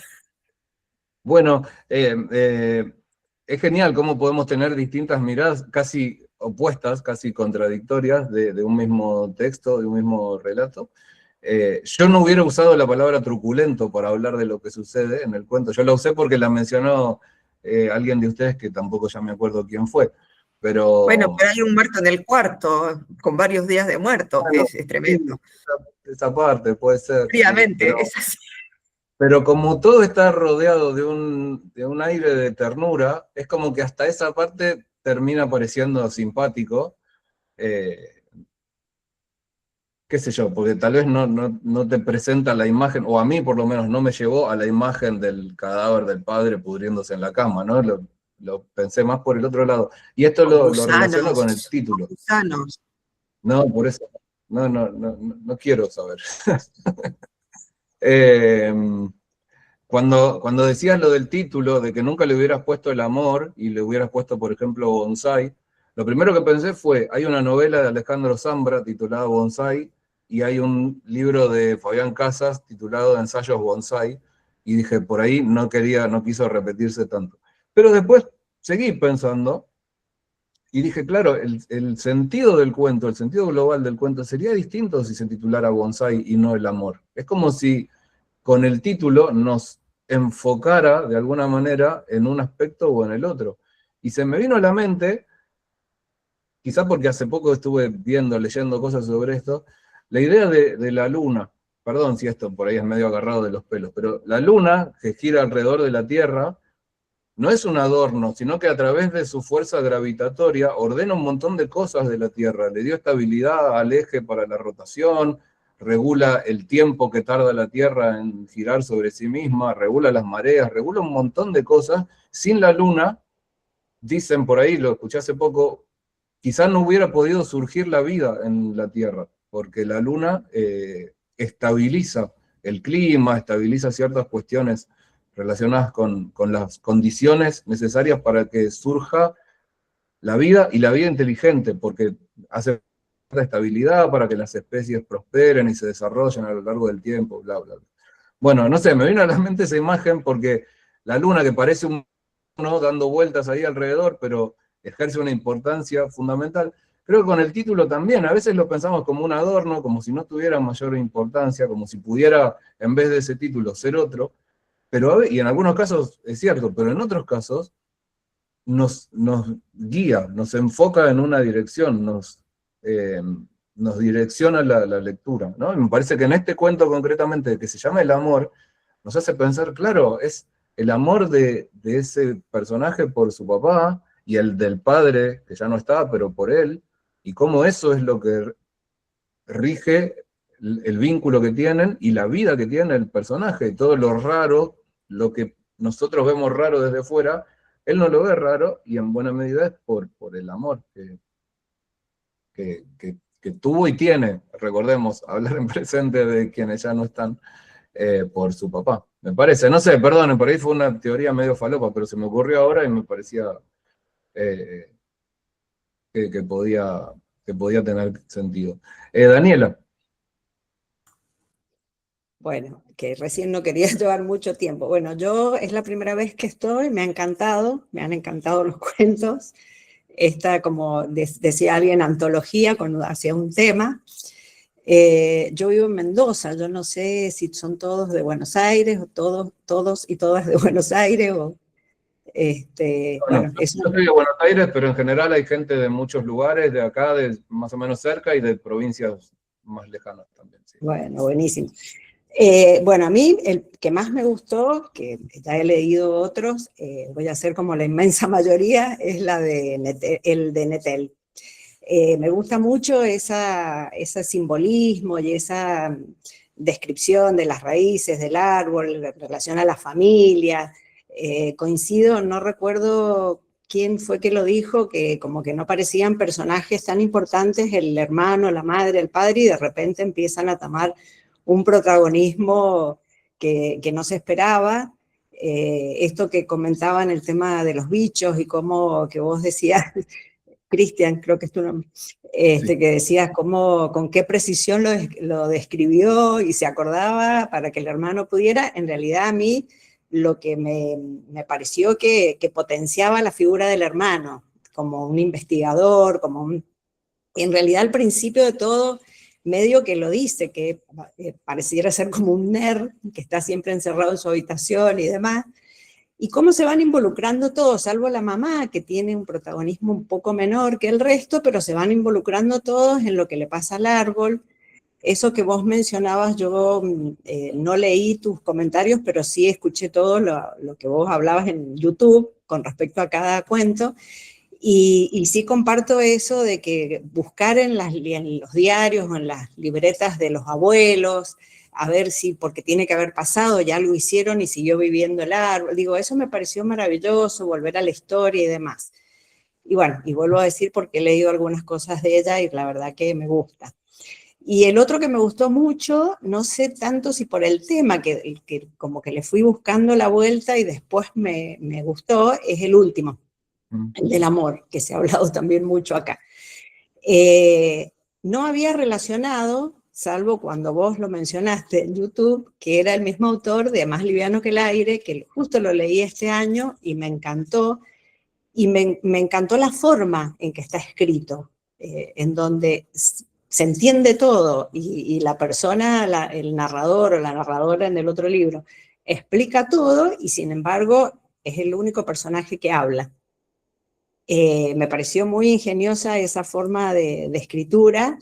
Bueno, es genial cómo podemos tener distintas miradas casi opuestas, casi contradictorias de un mismo texto, de un mismo relato. Yo no hubiera usado la palabra truculento para hablar de lo que sucede en el cuento. Yo la usé porque la mencionó alguien de ustedes que tampoco ya me acuerdo quién fue. Pero... Bueno, pero hay un muerto en el cuarto, con varios días de muerto, bueno, es tremendo. Esa parte puede ser. Obviamente, es así. Pero como todo está rodeado de un aire de ternura, es como que hasta esa parte termina pareciendo simpático. Qué sé yo, porque tal vez no te presenta la imagen, o a mí por lo menos no me llevó a la imagen del cadáver del padre pudriéndose en la cama, ¿no? Lo pensé más por el otro lado. Y esto lo relaciono con el título. Gusanos. No, por eso. No quiero saber. Cuando decías lo del título, de que nunca le hubieras puesto el amor, y le hubieras puesto, por ejemplo, bonsai, lo primero que pensé fue, hay una novela de Alejandro Zambra titulada Bonsai, y hay un libro de Fabián Casas titulado Ensayos Bonsai, y dije, por ahí no quiso repetirse tanto. Pero después seguí pensando, y dije, claro, el sentido del cuento, el sentido global del cuento sería distinto si se titulara Bonsai y no el amor. Es como si con el título nos enfocara de alguna manera en un aspecto o en el otro. Y se me vino a la mente, quizá porque hace poco estuve leyendo cosas sobre esto, la idea de la luna. Perdón si esto por ahí es medio agarrado de los pelos, pero la luna, que gira alrededor de la Tierra, no es un adorno, sino que a través de su fuerza gravitatoria ordena un montón de cosas de la Tierra. Le dio estabilidad al eje para la rotación, regula el tiempo que tarda la Tierra en girar sobre sí misma, regula las mareas, regula un montón de cosas. Sin la luna, dicen por ahí, lo escuché hace poco, quizás no hubiera podido surgir la vida en la Tierra, porque la luna estabiliza el clima, estabiliza ciertas cuestiones relacionadas con las condiciones necesarias para que surja la vida, y la vida inteligente, porque hace estabilidad para que las especies prosperen y se desarrollen a lo largo del tiempo, bla, bla, bla. Bueno, no sé, me vino a la mente esa imagen porque la luna, que parece uno dando vueltas ahí alrededor, pero ejerce una importancia fundamental. Creo que con el título también, a veces lo pensamos como un adorno, como si no tuviera mayor importancia, como si pudiera, en vez de ese título, ser otro, pero, y en algunos casos es cierto, pero en otros casos nos guía, nos enfoca en una dirección, nos direcciona la lectura, ¿no? Y me parece que en este cuento concretamente, que se llama El amor, nos hace pensar, claro, es el amor de ese personaje por su papá, y el del padre, que ya no está, pero por él, y cómo eso es lo que rige el vínculo que tienen y la vida que tiene el personaje, todo lo raro, lo que nosotros vemos raro desde fuera, él no lo ve raro, y en buena medida es por el amor que tuvo y tiene, recordemos, hablar en presente de quienes ya no están, por su papá. Me parece, no sé, perdonen, por ahí fue una teoría medio falopa, pero se me ocurrió ahora y me parecía que podía tener sentido. Daniela. Bueno, que recién no quería llevar mucho tiempo. Bueno, yo es la primera vez que estoy, me han encantado los cuentos. Esta, como decía alguien, antología hacia un tema. Yo vivo en Mendoza, yo no sé si son todos de Buenos Aires, o todos y todas de Buenos Aires, o bueno, Yo soy de Buenos Aires, pero en general hay gente de muchos lugares, de acá, de más o menos cerca, y de provincias más lejanas también. Sí. Bueno, buenísimo. Bueno, a mí el que más me gustó, que ya he leído otros, voy a hacer como la inmensa mayoría, es el de Nettel. Me gusta mucho ese simbolismo y esa descripción de las raíces del árbol en relación a la familia. Coincido, no recuerdo quién fue que lo dijo, que como que no parecían personajes tan importantes, el hermano, la madre, el padre, y de repente empiezan a tomar un protagonismo que no se esperaba. Esto que comentaban el tema de los bichos y cómo que vos decías, Cristian, creo que es tu nombre, Sí. que decías con qué precisión lo describió y se acordaba para que el hermano pudiera. En realidad a mí lo que me pareció que potenciaba la figura del hermano, como un investigador, en realidad al principio de todo, medio que lo dice, que pareciera ser como un nerd, que está siempre encerrado en su habitación y demás, y cómo se van involucrando todos, salvo la mamá, que tiene un protagonismo un poco menor que el resto, pero se van involucrando todos en lo que le pasa al árbol. Eso que vos mencionabas, yo no leí tus comentarios, pero sí escuché todo lo que vos hablabas en YouTube con respecto a cada cuento, y sí comparto eso de que buscar en los diarios o en las libretas de los abuelos, a ver si, porque tiene que haber pasado, ya lo hicieron y siguió viviendo el árbol. Digo, eso me pareció maravilloso, volver a la historia y demás. Y bueno, y vuelvo a decir porque he leído algunas cosas de ella y la verdad que me gusta. Y el otro que me gustó mucho, no sé tanto si por el tema, que como que le fui buscando la vuelta y después me gustó, es el último, el del amor, que se ha hablado también mucho acá. No había relacionado, salvo cuando vos lo mencionaste en YouTube, que era el mismo autor de Más liviano que el aire, que justo lo leí este año y me encantó. Y me encantó la forma en que está escrito, en donde se entiende todo y la persona, el narrador o la narradora en el otro libro, explica todo y sin embargo es el único personaje que habla. Me pareció muy ingeniosa esa forma de escritura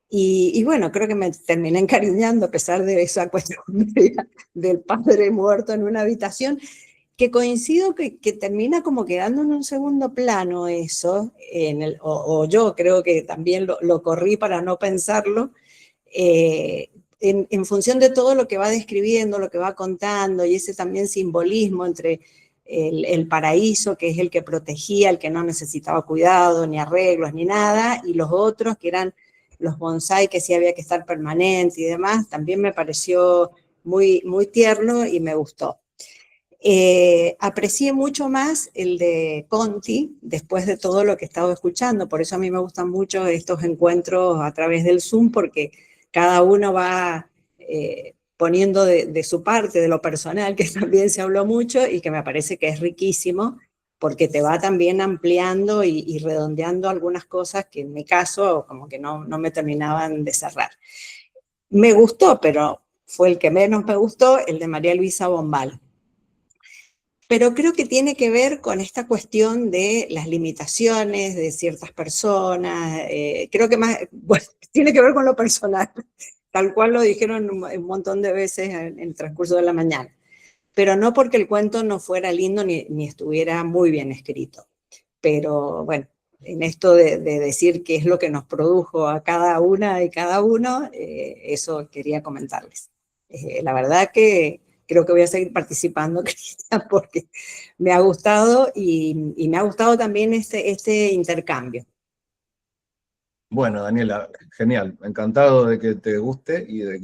y bueno, creo que me terminé encariñando a pesar de esa cuestión del padre muerto en una habitación, que coincido que termina como quedando en un segundo plano eso, o yo creo que también lo corrí para no pensarlo, en función de todo lo que va describiendo, lo que va contando, y ese también simbolismo entre el paraíso, que es el que protegía, el que no necesitaba cuidado, ni arreglos, ni nada, y los otros, que eran los bonsái, que sí había que estar permanente y demás, también me pareció muy, muy tierno y me gustó. Aprecié mucho más el de Conti después de todo lo que he estado escuchando, por eso a mí me gustan mucho estos encuentros a través del Zoom, porque cada uno va poniendo de su parte, de lo personal, que también se habló mucho y que me parece que es riquísimo, porque te va también ampliando y redondeando algunas cosas que en mi caso como que no me terminaban de cerrar. Me gustó, pero fue el que menos me gustó, el de María Luisa Bombal. pero creo que tiene que ver con esta cuestión de las limitaciones de ciertas personas, creo que más, bueno, tiene que ver con lo personal, tal cual lo dijeron un montón de veces en el transcurso de la mañana, pero no porque el cuento no fuera lindo ni estuviera muy bien escrito, pero bueno, en esto de decir qué es lo que nos produjo a cada una y cada uno, eso quería comentarles. La verdad que creo que voy a seguir participando, Cristian, porque me ha gustado y me ha gustado también este intercambio. Bueno, Daniela, genial. Encantado de que te guste y de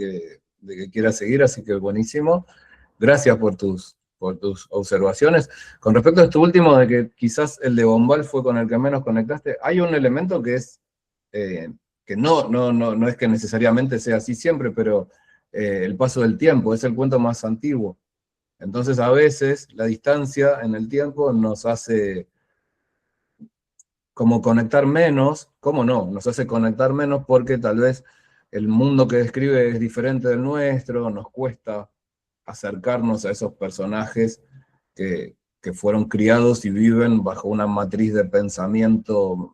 que quieras seguir, así que buenísimo. Gracias por tus observaciones. Con respecto a esto último, de que quizás el de Bombal fue con el que menos conectaste, hay un elemento que es, que no es que necesariamente sea así siempre, pero el paso del tiempo, es el cuento más antiguo. Entonces a veces la distancia en el tiempo nos hace como conectar menos, ¿cómo no? Nos hace conectar menos porque tal vez el mundo que describe es diferente del nuestro, nos cuesta acercarnos a esos personajes que fueron criados y viven bajo una matriz de pensamiento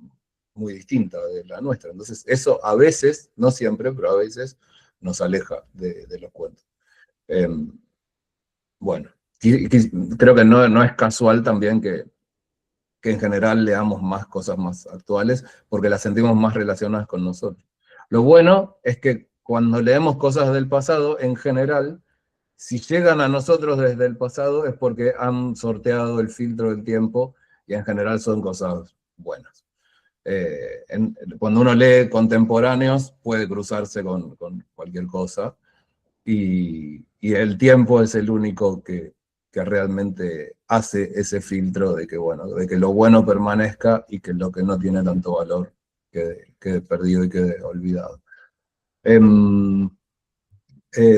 muy distinta de la nuestra. Entonces eso a veces, no siempre, pero a veces nos aleja de los cuentos. Bueno, creo que no es casual también que en general leamos más cosas más actuales, porque las sentimos más relacionadas con nosotros. Lo bueno es que cuando leemos cosas del pasado, en general, si llegan a nosotros desde el pasado es porque han sorteado el filtro del tiempo y en general son cosas buenas. Cuando uno lee contemporáneos puede cruzarse con cualquier cosa y el tiempo es el único que realmente hace ese filtro de que, bueno, de que lo bueno permanezca y que lo que no tiene tanto valor quede perdido y quede olvidado.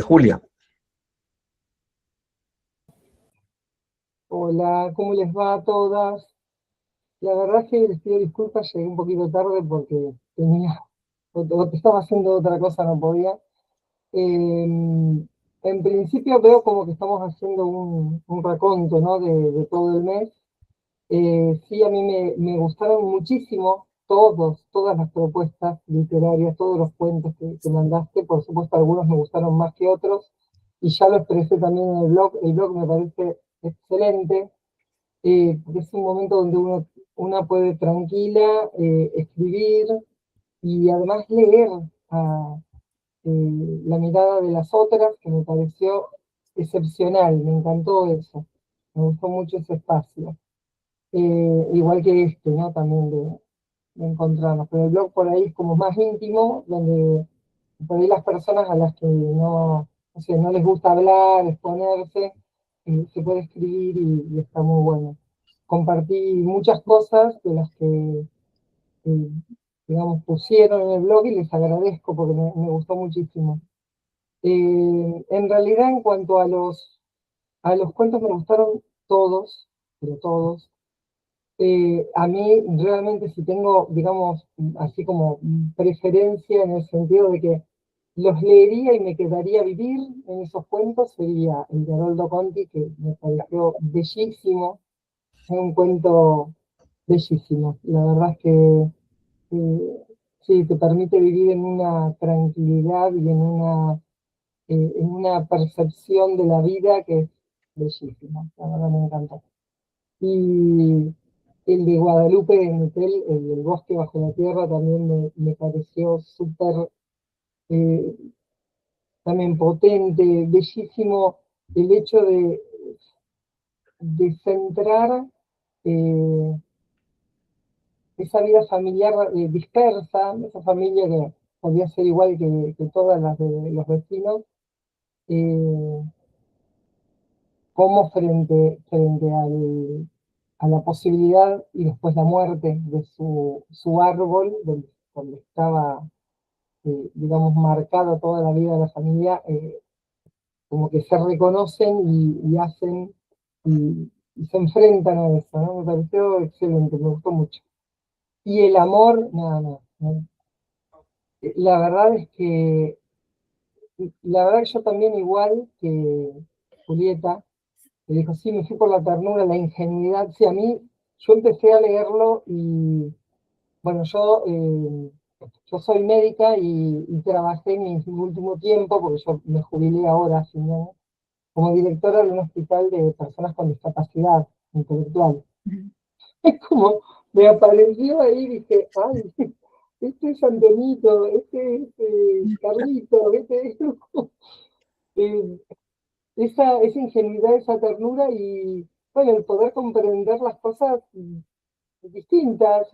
Julia. Hola, ¿cómo les va a todas? La verdad es que les pido disculpas, llegué un poquito tarde porque estaba haciendo otra cosa, no podía. En principio veo como que estamos haciendo un raconto, ¿no? de todo el mes. Sí, a mí me gustaron muchísimo todas las propuestas literarias, todos los cuentos que mandaste. Por supuesto, algunos me gustaron más que otros, y ya lo expresé también en el blog. El blog me parece excelente, porque es un momento donde una puede tranquila escribir y además leer la mirada de las otras, que me pareció excepcional, me encantó eso, me gustó mucho ese espacio. Igual que este, ¿no? También de encontrarnos, pero el blog por ahí es como más íntimo, donde por ahí las personas a las que no sé, no les gusta hablar, exponerse, se puede escribir y está muy bueno. Compartí muchas cosas de las que digamos, pusieron en el blog y les agradezco porque me gustó muchísimo. En realidad, en cuanto a los cuentos, me gustaron todos, pero todos. A mí realmente si tengo, digamos, así como preferencia en el sentido de que los leería y me quedaría a vivir en esos cuentos, sería el de Haroldo Conti, que me pareció bellísimo, es un cuento bellísimo. La verdad es que sí, te permite vivir en una tranquilidad y en una percepción de la vida que es bellísima. La verdad me encantó. Y el de Guadalupe de Nettel, el del bosque bajo la tierra, también me pareció súper, también potente, bellísimo el hecho de centrar esa vida familiar dispersa, esa familia que podía ser igual que todas las de los vecinos, como frente a la posibilidad y después la muerte de su árbol, donde estaba, digamos, marcada toda la vida de la familia, como que se reconocen y hacen, y se enfrentan a eso, ¿no? Me pareció excelente, me gustó mucho. Y el amor, no. La verdad es que, yo también, igual que Julieta, que dijo, sí, me fui por la ternura, la ingenuidad. Sí, yo empecé a leerlo y, bueno, yo soy médica y trabajé en mi último tiempo, porque yo me jubilé ahora, hace un año, como directora de un hospital de personas con discapacidad intelectual. Es como, me apareció ahí y dije, ay, este es Antonito, este es Carlito, este es esa ingenuidad, esa ternura y, bueno, el poder comprender las cosas distintas,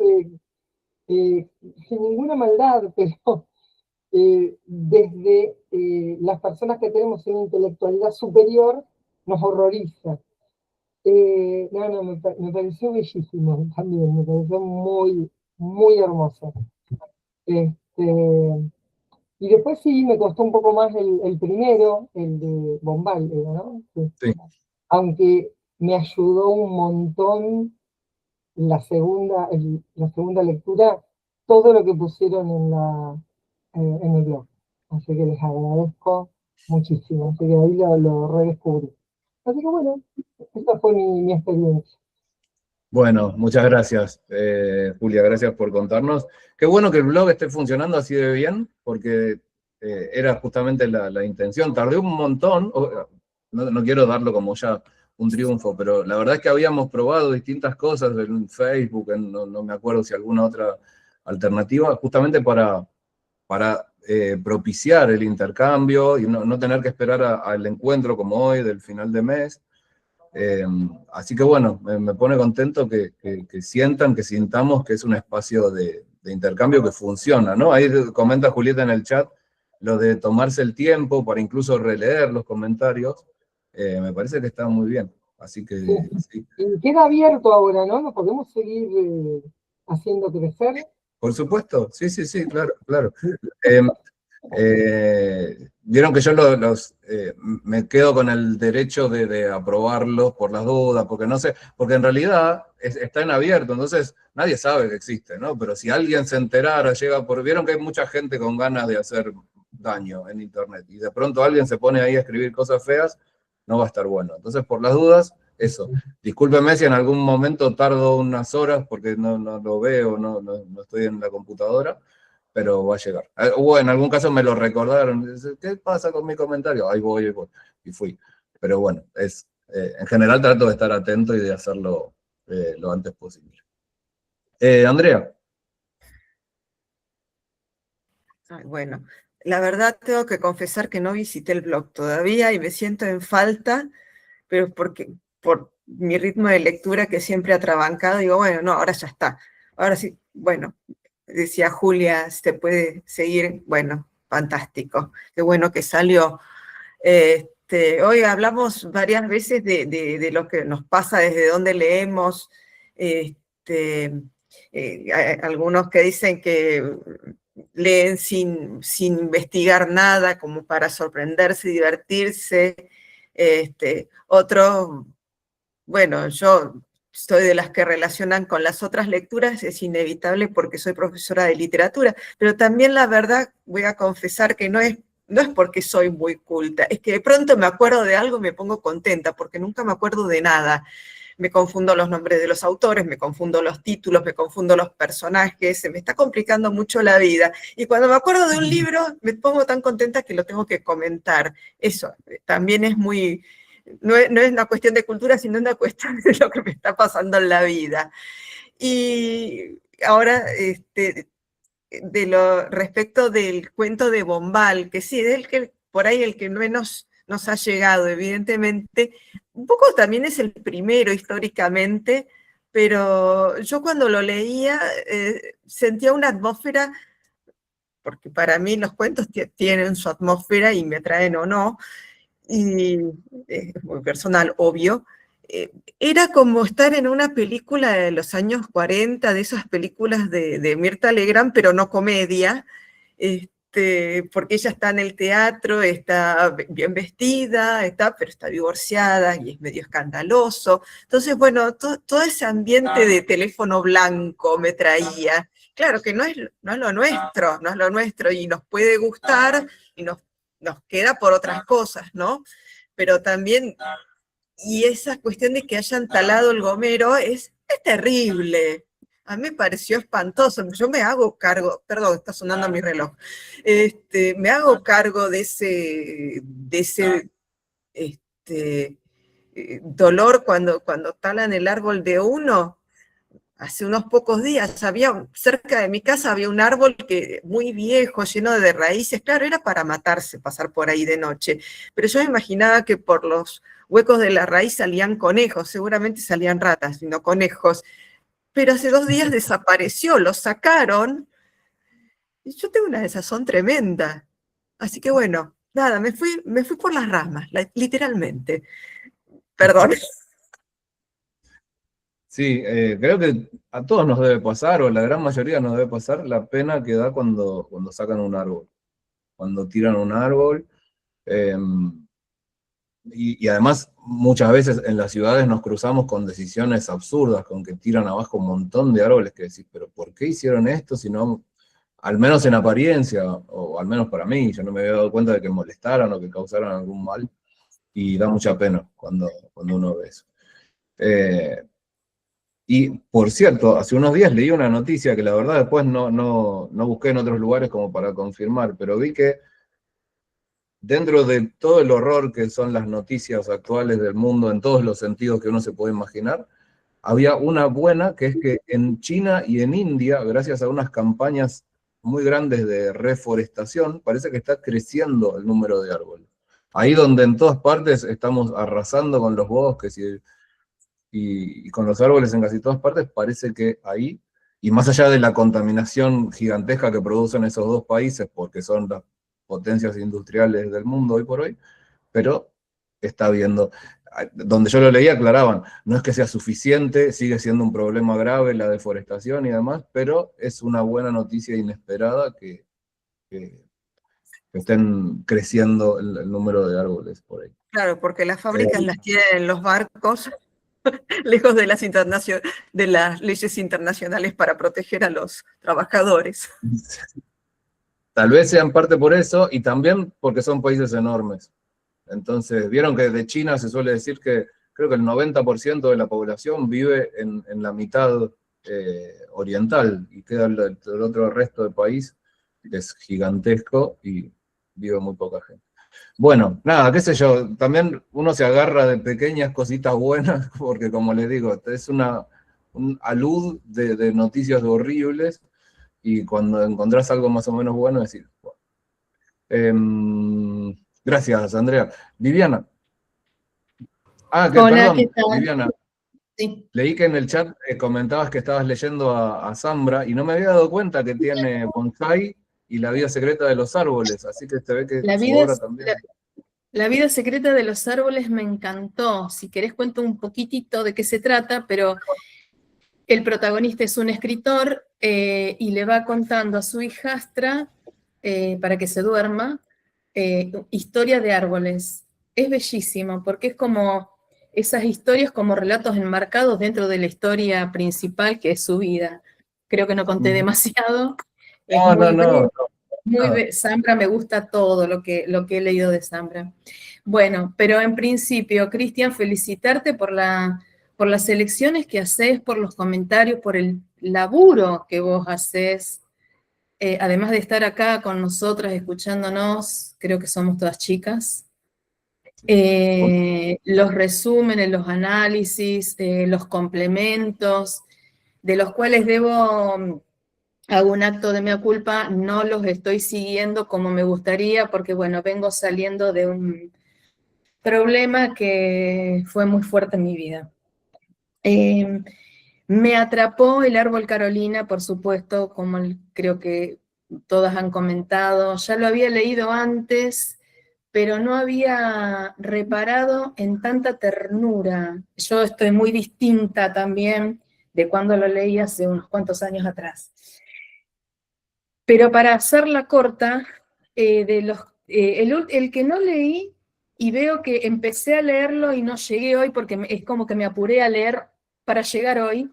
sin ninguna maldad, pero desde las personas que tenemos una intelectualidad superior, nos horroriza. No, me pareció bellísimo también, me pareció muy, muy hermoso. Y después sí, me costó un poco más el primero, el de Bombal, ¿no? Sí. Aunque me ayudó un montón la segunda lectura, todo lo que pusieron en el blog. Así que les agradezco muchísimo. Así que ahí lo redescubrí. Así que bueno, esta fue mi experiencia. Bueno, muchas gracias, Julia, gracias por contarnos. Qué bueno que el blog esté funcionando así de bien, porque era justamente la intención. Tardé un montón, no quiero darlo como ya un triunfo, pero la verdad es que habíamos probado distintas cosas en Facebook, no me acuerdo si alguna otra alternativa, justamente para propiciar el intercambio y no tener que esperar al encuentro como hoy, del final de mes. Así que bueno, me pone contento que sintamos que es un espacio de intercambio que funciona, ¿no? Ahí comenta Julieta en el chat lo de tomarse el tiempo para incluso releer los comentarios, me parece que está muy bien, así que sí. Y queda abierto ahora, ¿no? ¿Lo podemos seguir haciendo crecer? Por supuesto, sí, claro. Vieron que yo me quedo con el derecho de aprobarlos por las dudas, porque no sé, porque en realidad está en abierto, entonces nadie sabe que existe, ¿no? Pero si alguien se enterara, vieron que hay mucha gente con ganas de hacer daño en internet, y de pronto alguien se pone ahí a escribir cosas feas, no va a estar bueno. Entonces, por las dudas, eso. Discúlpeme si en algún momento tardo unas horas porque no lo veo, no estoy en la computadora, pero va a llegar. En algún caso me lo recordaron. ¿Qué pasa con mi comentario? Ahí voy, y fui. Pero bueno, en general trato de estar atento y de hacerlo lo antes posible. Andrea. Bueno, la verdad tengo que confesar que no visité el blog todavía y me siento en falta, pero por mi ritmo de lectura que siempre ha trabancado, digo, bueno, no, ahora ya está. Ahora sí, bueno, decía Julia, se puede seguir, bueno, fantástico, qué bueno que salió. Hoy hablamos varias veces de lo que nos pasa, desde dónde leemos, hay algunos que dicen que leen sin investigar nada, como para sorprenderse y divertirse, otros, bueno, yo soy de las que relacionan con las otras lecturas, es inevitable porque soy profesora de literatura, pero también la verdad voy a confesar que no es porque soy muy culta, es que de pronto me acuerdo de algo y me pongo contenta, porque nunca me acuerdo de nada. Me confundo los nombres de los autores, me confundo los títulos, me confundo los personajes, se me está complicando mucho la vida. Y cuando me acuerdo de un libro, me pongo tan contenta que lo tengo que comentar. Eso también es muy... No es una cuestión de cultura, sino una cuestión de lo que me está pasando en la vida. Y ahora, respecto del cuento de Bombal, que sí, es por ahí el que menos nos ha llegado, evidentemente, un poco también es el primero históricamente, pero yo cuando lo leía sentía una atmósfera, porque para mí los cuentos tienen su atmósfera y me atraen o no, y es muy personal, obvio, era como estar en una película de los años 40, de esas películas de Mirta Legrand, pero no comedia, porque ella está en el teatro, está bien vestida, pero está divorciada y es medio escandaloso. Entonces, bueno, todo ese ambiente de teléfono blanco me traía. Claro que no es lo nuestro, y nos puede gustar y nos queda por otras cosas, ¿no? Pero también y esa cuestión de que hayan talado el gomero es terrible. A mí me pareció espantoso. Yo me hago cargo, perdón, está sonando mi reloj, me hago cargo de ese dolor cuando talan el árbol de uno. Hace unos pocos días cerca de mi casa había un árbol muy viejo, lleno de raíces. Claro, era para matarse pasar por ahí de noche, pero yo me imaginaba que por los huecos de la raíz salían conejos, seguramente salían ratas, no conejos. Pero hace 2 días desapareció, lo sacaron, y yo tengo una desazón tremenda. Así que bueno, nada, me fui por las ramas, literalmente. Perdón. Sí, creo que a todos nos debe pasar, o a la gran mayoría nos debe pasar, la pena que da cuando sacan un árbol, cuando tiran un árbol. Y además, muchas veces en las ciudades nos cruzamos con decisiones absurdas, con que tiran abajo un montón de árboles que decís, pero ¿por qué hicieron esto si no, al menos en apariencia, o al menos para mí, yo no me había dado cuenta de que molestaran o que causaran algún mal, y da mucha pena cuando uno ve eso. Y, por cierto, hace unos días leí una noticia que la verdad después no busqué en otros lugares como para confirmar, pero vi que dentro de todo el horror que son las noticias actuales del mundo, en todos los sentidos que uno se puede imaginar, había una buena, que es que en China y en India, gracias a unas campañas muy grandes de reforestación, parece que está creciendo el número de árboles. Ahí donde en todas partes estamos arrasando con los bosques y con los árboles en casi todas partes, parece que ahí, y más allá de la contaminación gigantesca que producen esos dos países, porque son las potencias industriales del mundo hoy por hoy, pero está habiendo, donde yo lo leía aclaraban, no es que sea suficiente, sigue siendo un problema grave la deforestación y demás, pero es una buena noticia inesperada que estén creciendo el número de árboles por ahí. Claro, porque las fábricas las tienen en los barcos, lejos de las leyes internacionales para proteger a los trabajadores. Tal vez sea en parte por eso, y también porque son países enormes. Entonces, vieron que de China se suele decir que creo que el 90% de la población vive en la mitad oriental, y queda el otro resto del país, que es gigantesco, y vive muy poca gente. Bueno, nada, qué sé yo, también uno se agarra de pequeñas cositas buenas, porque como les digo, es un alud de noticias horribles, y cuando encontrás algo más o menos bueno, decís, bueno. Gracias, Andrea. Viviana. Hola, Perdón, ¿qué tal? Viviana. Sí. Leí que en el chat comentabas que estabas leyendo a Zambra, y no me había dado cuenta que tiene bonsai y la vida secreta de los árboles, así que se ve que La su vida, obra también. la vida secreta de los árboles me encantó. Si querés cuento un poquitito de qué se trata, pero el protagonista es un escritor y le va contando a su hijastra, para que se duerma, historia de árboles. Es bellísimo, porque es como esas historias como relatos enmarcados dentro de la historia principal, que es su vida. Creo que no conté demasiado. Es No. Zambra, me gusta todo lo que he leído de Zambra. Bueno, pero en principio, Cristian, felicitarte por las elecciones que haces, por los comentarios, por el laburo que vos haces. Además de estar acá con nosotras, escuchándonos, creo que somos todas chicas. Los resúmenes, los análisis, los complementos, de los cuales hago un acto de mea culpa, no los estoy siguiendo como me gustaría, porque bueno, vengo saliendo de un problema que fue muy fuerte en mi vida. Me atrapó el árbol Carolina, por supuesto, como creo que todas han comentado. Ya lo había leído antes, pero no había reparado en tanta ternura. Yo estoy muy distinta también de cuando lo leí hace unos cuantos años atrás. Pero para hacerla corta, el que no leí, y veo que empecé a leerlo y no llegué hoy, porque es como que me apuré a leer para llegar hoy,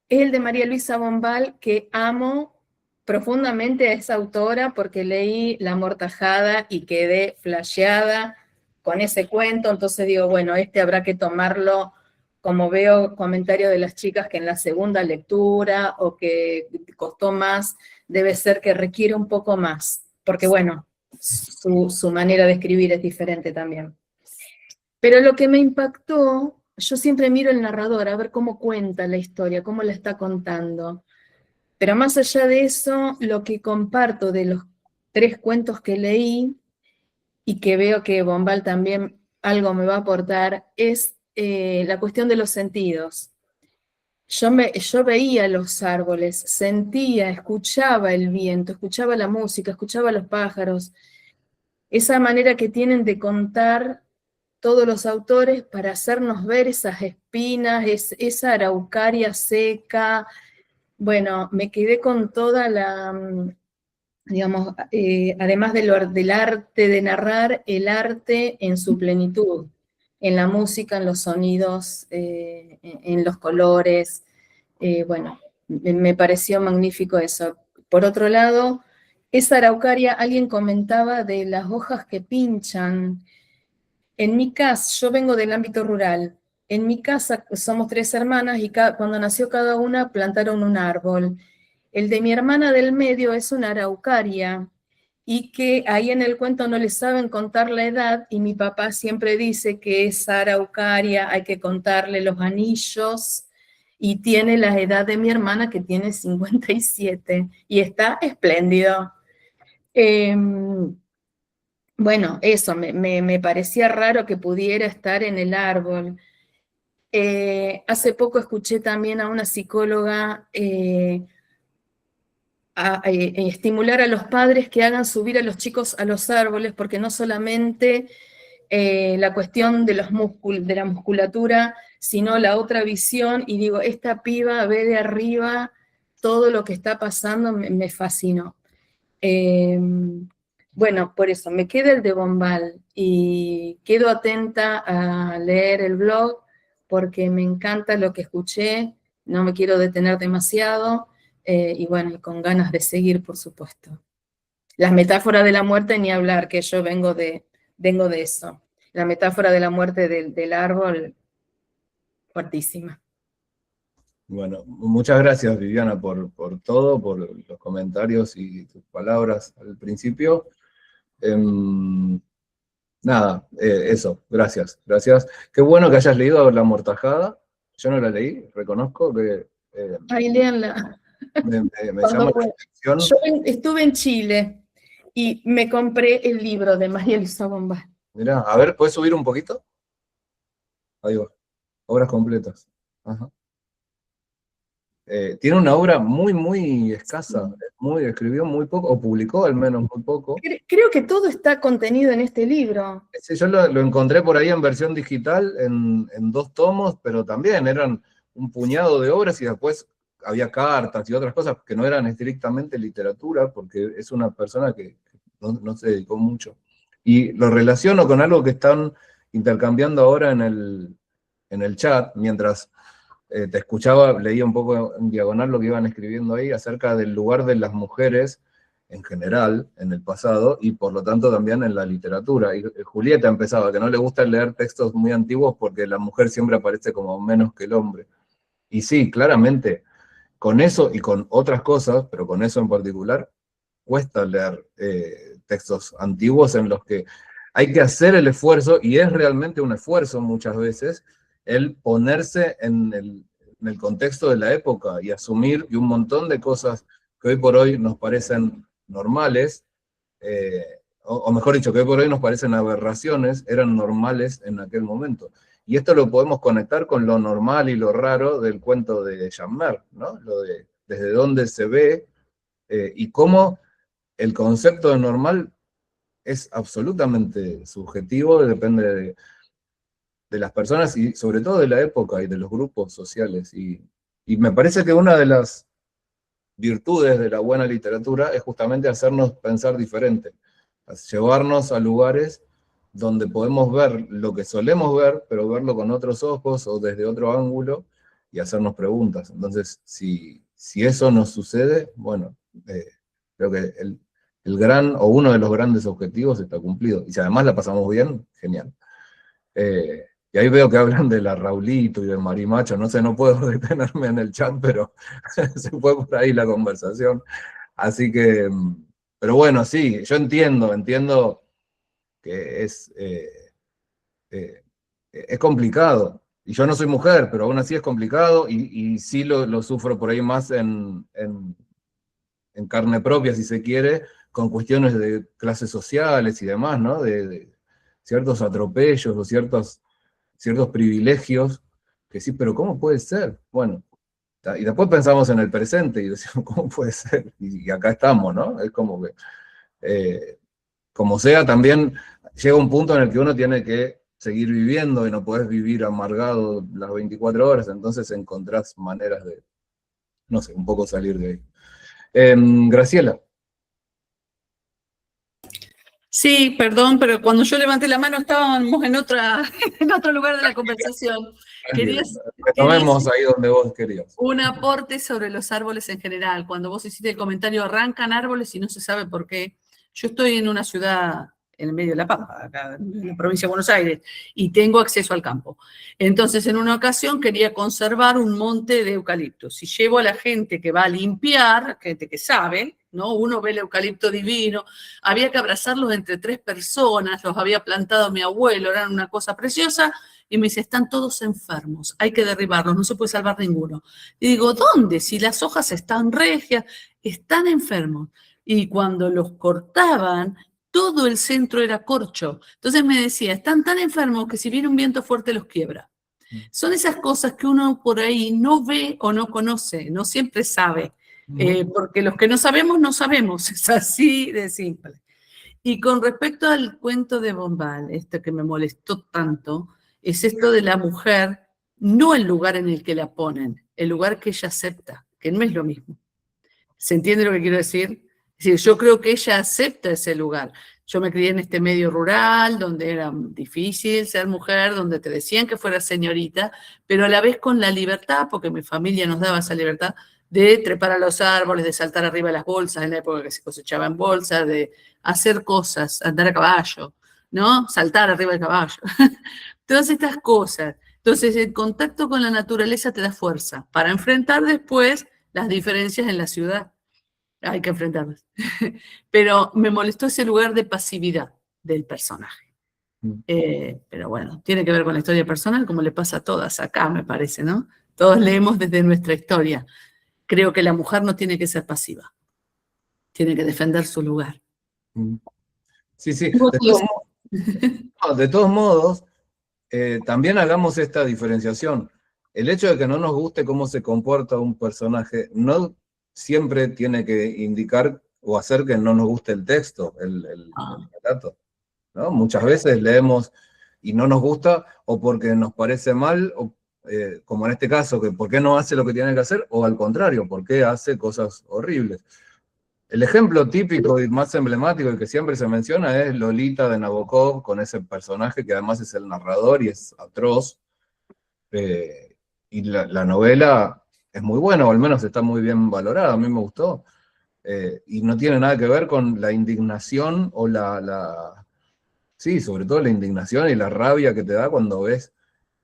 es el de María Luisa Bombal, que amo profundamente a esa autora, porque leí La Amortajada y quedé flasheada con ese cuento, entonces digo, bueno, este habrá que tomarlo, como veo comentarios de las chicas que en la segunda lectura o que costó más, debe ser que requiere un poco más, porque bueno, su manera de escribir es diferente también. Pero lo que me impactó, yo siempre miro el narrador a ver cómo cuenta la historia, cómo la está contando. Pero más allá de eso, lo que comparto de los 3 cuentos que leí, y que veo que Bombal también algo me va a aportar, es la cuestión de los sentidos. Yo veía los árboles, sentía, escuchaba el viento, escuchaba la música, escuchaba los pájaros. Esa manera que tienen de contar todos los autores para hacernos ver esas espinas, esa araucaria seca. Bueno, me quedé con toda la, digamos, además del arte de narrar, el arte en su plenitud, en la música, en los sonidos, en los colores. Bueno, me pareció magnífico eso. Por otro lado, esa araucaria, alguien comentaba de las hojas que pinchan. En mi casa, yo vengo del ámbito rural, en mi casa somos 3 hermanas y cuando nació cada una plantaron un árbol. El de mi hermana del medio es una araucaria y que ahí en el cuento no le saben contar la edad y mi papá siempre dice que esa araucaria hay que contarle los anillos y tiene la edad de mi hermana que tiene 57 y está espléndido. Bueno, eso, me parecía raro que pudiera estar en el árbol. Hace poco escuché también a una psicóloga estimular a los padres que hagan subir a los chicos a los árboles, porque no solamente la cuestión de la musculatura, sino la otra visión, y digo, esta piba ve de arriba todo lo que está pasando, me fascinó. Bueno, por eso, me queda el de Bombal y quedo atenta a leer el blog porque me encanta lo que escuché, no me quiero detener demasiado y bueno, y con ganas de seguir, por supuesto. Las metáforas de la muerte ni hablar, que yo vengo de eso. La metáfora de la muerte del árbol, fuertísima. Bueno, muchas gracias Viviana por todo, por los comentarios y tus palabras al principio. Nada, eso, gracias. Qué bueno que hayas leído La Amortajada. Yo no la leí, reconozco que Ahí léanla. me llama la atención. Yo estuve en Chile y me compré el libro de María Luisa Bombal. Mirá, a ver, ¿puedes subir un poquito? Ahí va, obras completas. Ajá. Tiene una obra muy escasa, escribió muy poco, o publicó al menos muy poco. Creo que todo está contenido en este libro. Sí, yo lo encontré por ahí en versión digital, en 2 tomos, pero también eran un puñado de obras y después había cartas y otras cosas que no eran estrictamente literatura, porque es una persona que no se dedicó mucho. Y lo relaciono con algo que están intercambiando ahora en el chat, mientras te escuchaba, leía un poco en diagonal lo que iban escribiendo ahí acerca del lugar de las mujeres en general, en el pasado, y por lo tanto también en la literatura. Y Julieta empezaba, que no le gusta leer textos muy antiguos porque la mujer siempre aparece como menos que el hombre. Y sí, claramente, con eso y con otras cosas, pero con eso en particular, cuesta leer textos antiguos en los que hay que hacer el esfuerzo, y es realmente un esfuerzo muchas veces, el ponerse en el contexto de la época y asumir que un montón de cosas que hoy por hoy nos parecen normales, o mejor dicho, que hoy por hoy nos parecen aberraciones, eran normales en aquel momento. Y esto lo podemos conectar con lo normal y lo raro del cuento de Jean-Mer, ¿no? Lo de desde dónde se ve, y cómo el concepto de normal es absolutamente subjetivo, depende de las personas y sobre todo de la época y de los grupos sociales. Y me parece que una de las virtudes de la buena literatura es justamente hacernos pensar diferente, llevarnos a lugares donde podemos ver lo que solemos ver, pero verlo con otros ojos o desde otro ángulo y hacernos preguntas. Entonces, si eso nos sucede, bueno, creo que el gran, o uno de los grandes objetivos está cumplido. Y si además la pasamos bien, genial. Y ahí veo que hablan de la Raulito y del Marimacho, no sé, no puedo detenerme en el chat, pero se fue por ahí la conversación. Así que, pero bueno, sí, yo entiendo que es complicado. Y yo no soy mujer, pero aún así es complicado, y sí lo sufro por ahí más en carne propia, si se quiere, con cuestiones de clases sociales y demás, ¿no? De ciertos atropellos o ciertos privilegios, que sí, pero ¿cómo puede ser? Bueno, y después pensamos en el presente y decimos, ¿cómo puede ser? Y acá estamos, ¿no? Es como que, como sea, también llega un punto en el que uno tiene que seguir viviendo y no podés vivir amargado las 24 horas, entonces encontrás maneras de, no sé, un poco salir de ahí. Graciela. Sí, perdón, pero cuando yo levanté la mano estábamos en otro lugar de la conversación. Retomemos ahí donde vos querías. Un aporte sobre los árboles en general. Cuando vos hiciste el comentario, arrancan árboles y no se sabe por qué. Yo estoy en una ciudad en el medio de La Pampa, acá en la provincia de Buenos Aires, y tengo acceso al campo. Entonces, en una ocasión quería conservar un monte de eucaliptos. Si llevo a la gente que va a limpiar, gente que sabe, ¿no? Uno ve el eucalipto divino, había que abrazarlos entre 3 personas, los había plantado mi abuelo, eran una cosa preciosa, y me dice, están todos enfermos, hay que derribarlos, no se puede salvar ninguno. Y digo, ¿dónde? Si las hojas están regias, están enfermos. Y cuando los cortaban, todo el centro era corcho. Entonces me decía, están tan enfermos que si viene un viento fuerte los quiebra. Son esas cosas que uno por ahí no ve o no conoce, no siempre sabe. Porque los que no sabemos, es así de simple. Y con respecto al cuento de Bombal, esto que me molestó tanto, es esto de la mujer, no el lugar en el que la ponen, el lugar que ella acepta, que no es lo mismo. ¿Se entiende lo que quiero decir? Es decir, yo creo que ella acepta ese lugar. Yo me crié en este medio rural, donde era difícil ser mujer, donde te decían que fueras señorita, pero a la vez con la libertad, porque mi familia nos daba esa libertad, de trepar a los árboles, de saltar arriba de las bolsas, en la época que se cosechaba en bolsas, de hacer cosas, andar a caballo, ¿no? Saltar arriba del caballo. Todas estas cosas. Entonces, el contacto con la naturaleza te da fuerza para enfrentar después las diferencias en la ciudad. Hay que enfrentarlas. Pero me molestó ese lugar de pasividad del personaje. Pero bueno, tiene que ver con la historia personal, como le pasa a todas acá, me parece, ¿no? Todos leemos desde nuestra historia. Creo que la mujer no tiene que ser pasiva. Tiene que defender su lugar. Sí, sí. De todos modos, también hagamos esta diferenciación. El hecho de que no nos guste cómo se comporta un personaje no siempre tiene que indicar o hacer que no nos guste el texto, el relato, ¿no? Muchas veces leemos y no nos gusta o porque nos parece mal, o, como en este caso, que por qué no hace lo que tiene que hacer, o al contrario, por qué hace cosas horribles. El ejemplo típico y más emblemático y que siempre se menciona es Lolita de Nabokov, con ese personaje que además es el narrador y es atroz. Y la novela es muy buena, o al menos está muy bien valorada, a mí me gustó. Y no tiene nada que ver con la indignación o sí, sobre todo la indignación y la rabia que te da cuando ves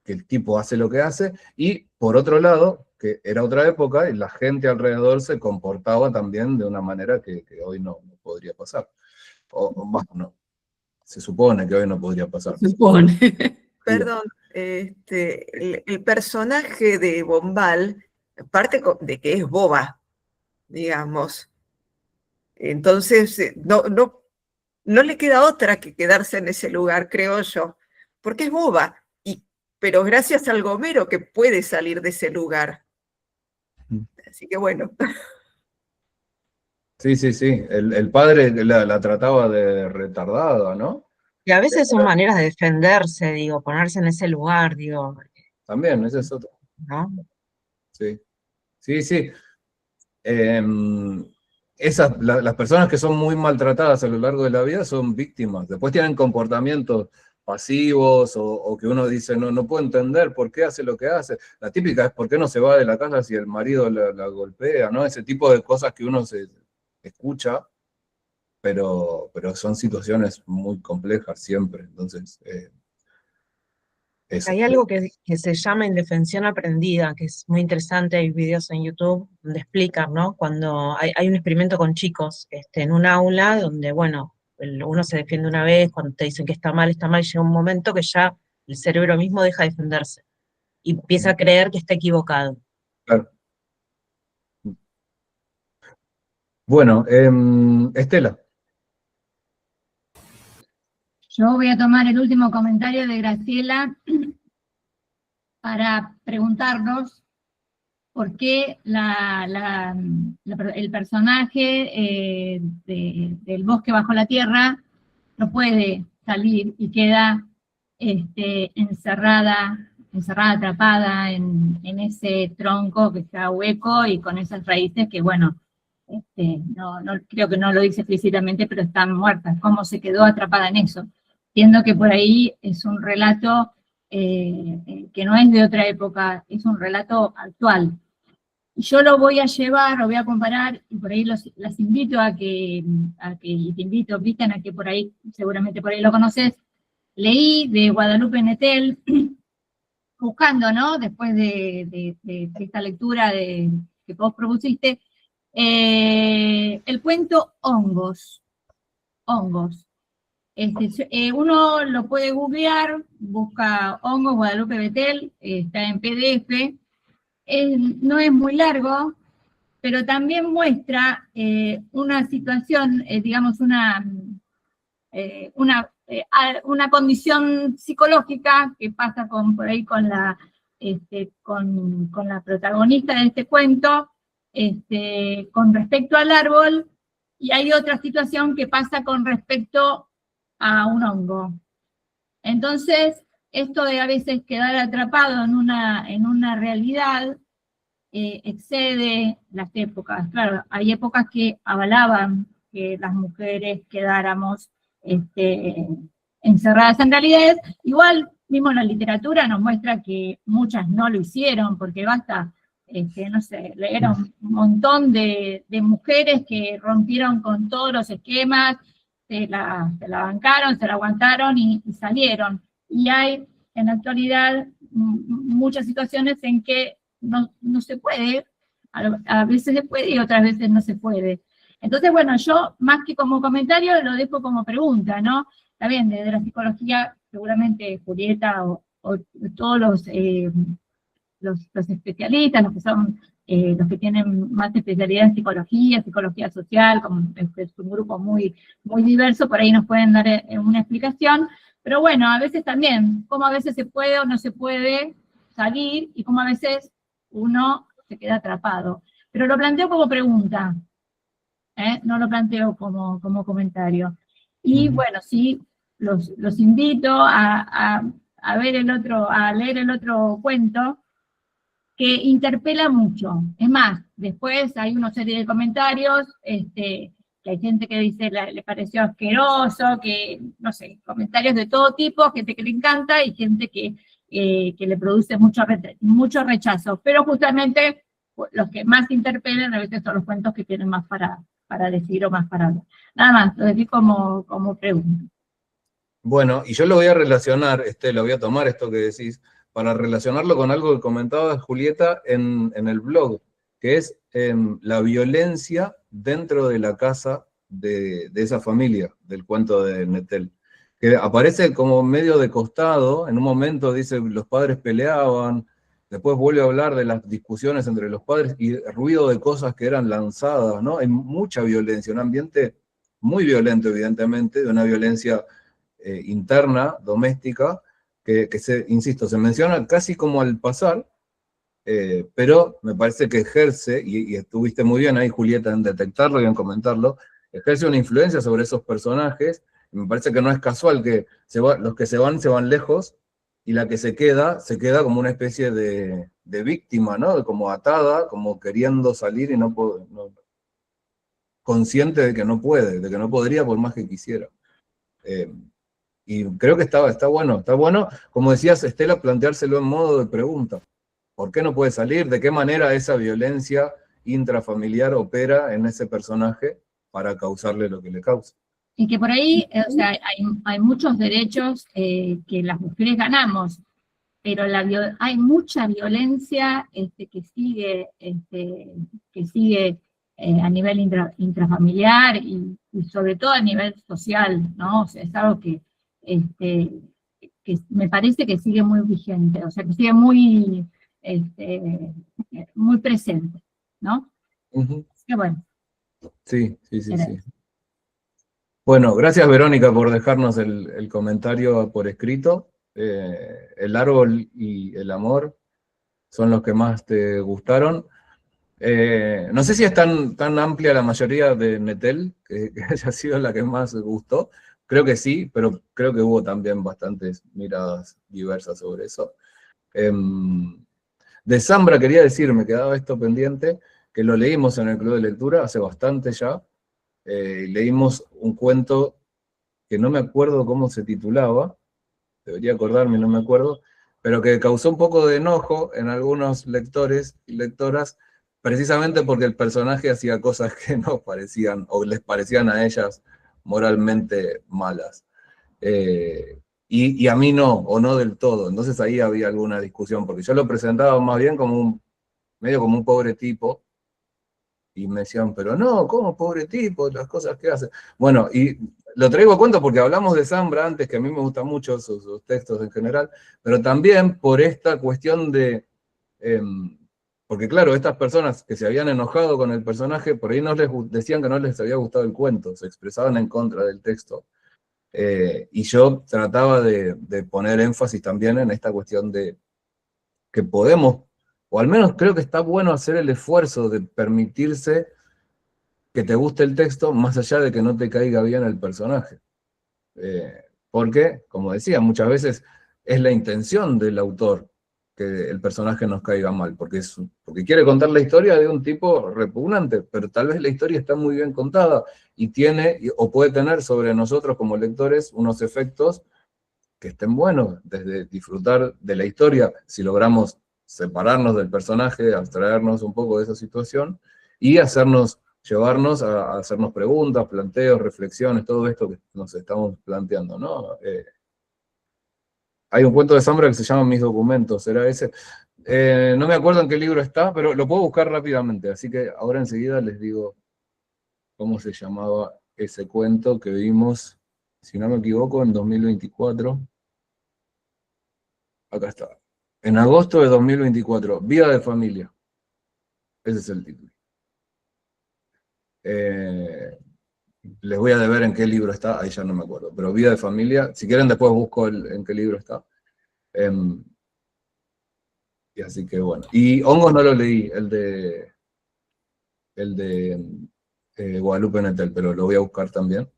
que el tipo hace lo que hace, y por otro lado, que era otra época, y la gente alrededor se comportaba también de una manera que hoy no podría pasar. No, se supone que hoy no podría pasar. Se supone. Perdón, el personaje de Bombal parte de que es boba, digamos. Entonces, no le queda otra que quedarse en ese lugar, creo yo, porque es boba, pero gracias al gomero que puede salir de ese lugar. Así que bueno. Sí, sí, sí. El padre la trataba de retardada, ¿no? Y a veces son maneras de defenderse, digo, ponerse en ese lugar, digo. También, ese es otro. ¿No? Sí, sí, sí. Las personas que son muy maltratadas a lo largo de la vida son víctimas. Después tienen comportamientos pasivos o que uno dice, no puedo entender por qué hace lo que hace. La típica es por qué no se va de la casa si el marido la golpea, ¿no? Ese tipo de cosas que uno se escucha pero son situaciones muy complejas siempre, entonces, eso. Hay algo que se llama indefensión aprendida, que es muy interesante, hay videos en YouTube donde explican, ¿no? Cuando hay un experimento con chicos en un aula donde, bueno, uno se defiende una vez, cuando te dicen que está mal, y llega un momento que ya el cerebro mismo deja de defenderse y empieza a creer que está equivocado. Claro. Bueno, Estela. Yo voy a tomar el último comentario de Graciela para preguntarnos por qué el personaje del bosque bajo la tierra no puede salir y queda encerrada, atrapada en ese tronco que está hueco y con esas raíces que, bueno, no, creo que no lo dice explícitamente, pero están muertas. ¿Cómo se quedó atrapada en eso? Entiendo que por ahí es un relato que no es de otra época, es un relato actual. Yo lo voy a llevar, lo voy a comparar, y por ahí las invito y te invito, Cristian, a que por ahí, seguramente por ahí lo conoces. Leí de Guadalupe Nettel, buscando, ¿no? Después de esta lectura que vos propusiste, el cuento Hongos. Uno lo puede googlear, busca Hongos, Guadalupe Nettel, está en PDF. No es muy largo, pero también muestra una situación, digamos, una condición psicológica que pasa por ahí con la protagonista de este cuento, con respecto al árbol, y hay otra situación que pasa con respecto a un hongo. Entonces, esto de a veces quedar atrapado en una realidad excede las épocas. Claro, hay épocas que avalaban que las mujeres quedáramos encerradas en realidades. Igual, mismo la literatura nos muestra que muchas no lo hicieron, porque basta, no sé, leer un montón de mujeres que rompieron con todos los esquemas, se la bancaron, se la aguantaron y salieron. Y hay en la actualidad muchas situaciones en que no se puede, a veces se puede y otras veces no se puede. Entonces, bueno, yo más que como comentario lo dejo como pregunta, ¿no? Está bien, desde la psicología, seguramente Julieta o todos los especialistas, los que son los que tienen más especialidad en psicología social, como es un grupo muy, muy diverso, por ahí nos pueden dar una explicación, pero bueno, a veces también, cómo a veces se puede o no se puede salir, y cómo a veces uno se queda atrapado. Pero lo planteo como pregunta, no lo planteo como comentario. Y bueno, sí, los invito a leer el otro cuento, que interpela mucho. Es más, después hay una serie de comentarios, que hay gente que dice le pareció asqueroso, que, no sé, comentarios de todo tipo, gente que le encanta y gente que le produce mucho rechazo. Pero justamente los que más interpelan a veces son los cuentos que tienen más para decir o más para hablar. Nada más, lo decís como pregunta. Bueno, y yo lo voy a relacionar, lo voy a tomar esto que decís, para relacionarlo con algo que comentaba Julieta en el blog, que es la violencia dentro de la casa de esa familia, del cuento de Nettel, que aparece como medio de costado. En un momento dice los padres peleaban, después vuelve a hablar de las discusiones entre los padres y ruido de cosas que eran lanzadas, ¿no? Hay mucha violencia, un ambiente muy violento, evidentemente, de una violencia interna, doméstica, que insisto, se menciona casi como al pasar, pero me parece que ejerce, y estuviste muy bien ahí, Julieta, en detectarlo y en comentarlo, ejerce una influencia sobre esos personajes, y me parece que no es casual que los que se van lejos, y la que se queda como una especie de víctima, ¿no? Como atada, como queriendo salir y consciente de que no puede, de que no podría por más que quisiera. Y creo que está bueno, como decías, Estela, planteárselo en modo de pregunta. ¿Por qué no puede salir? ¿De qué manera esa violencia intrafamiliar opera en ese personaje para causarle lo que le causa. Y que por ahí, o sea, hay muchos derechos que las mujeres ganamos, pero hay mucha violencia que sigue a nivel intrafamiliar y sobre todo a nivel social, ¿no? O sea, es algo que me parece que sigue muy vigente, o sea, que sigue muy, muy presente, ¿no? Así que bueno. Sí. Bueno, gracias Verónica por dejarnos el comentario por escrito. El árbol y el amor son los que más te gustaron. No sé si es tan amplia la mayoría de Nettel, que haya sido la que más gustó. Creo que sí, pero creo que hubo también bastantes miradas diversas sobre eso. De Zambra quería decir, me quedaba esto pendiente, que lo leímos en el Club de Lectura hace bastante ya. Leímos un cuento que no me acuerdo cómo se titulaba, debería acordarme, no me acuerdo, pero que causó un poco de enojo en algunos lectores y lectoras, precisamente porque el personaje hacía cosas que nos parecían, o les parecían a ellas moralmente malas. Y a mí no, o no del todo. Entonces ahí había alguna discusión, porque yo lo presentaba más bien como medio como un pobre tipo, y me decían, pero no, ¿cómo pobre tipo? Las cosas que hace. Bueno, y lo traigo a cuento porque hablamos de Zambra antes, que a mí me gustan mucho sus textos en general, pero también por esta cuestión de... porque claro, estas personas que se habían enojado con el personaje, por ahí decían que no les había gustado el cuento, se expresaban en contra del texto. Y yo trataba de poner énfasis también en esta cuestión de que podemos, o al menos creo que está bueno hacer el esfuerzo de permitirse que te guste el texto, más allá de que no te caiga bien el personaje. Porque, como decía, muchas veces es la intención del autor que el personaje nos caiga mal, porque quiere contar la historia de un tipo repugnante, pero tal vez la historia está muy bien contada y tiene, o puede tener sobre nosotros como lectores unos efectos que estén buenos, desde disfrutar de la historia, si logramos separarnos del personaje, abstraernos un poco de esa situación, y llevarnos a hacernos preguntas, planteos, reflexiones, todo esto que nos estamos planteando, ¿no? Hay un cuento de Zambra que se llama Mis documentos, ¿era ese? No me acuerdo en qué libro está, pero lo puedo buscar rápidamente, así que ahora enseguida les digo cómo se llamaba ese cuento que vimos, si no me equivoco, en 2024. Acá está. En agosto de 2024, Vida de Familia. Ese es el título. Les voy a deber en qué libro está, ahí ya no me acuerdo, pero Vida de Familia, si quieren después busco en qué libro está. Y así que bueno. Y Hongos no lo leí, el de Guadalupe Nettel, pero lo voy a buscar también.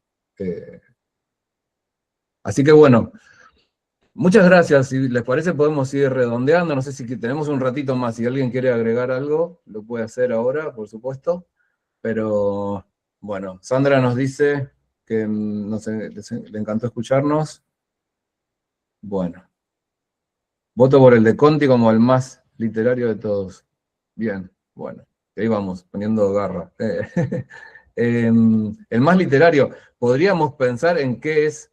Así que bueno, muchas gracias. Si les parece podemos ir redondeando, no sé si tenemos un ratito más, si alguien quiere agregar algo, lo puede hacer ahora, por supuesto. Pero bueno, Sandra nos dice que no sé, le encantó escucharnos. Bueno. Voto por el de Conti como el más literario de todos. Bien, bueno, ahí vamos, poniendo garra. El más literario, podríamos pensar en qué es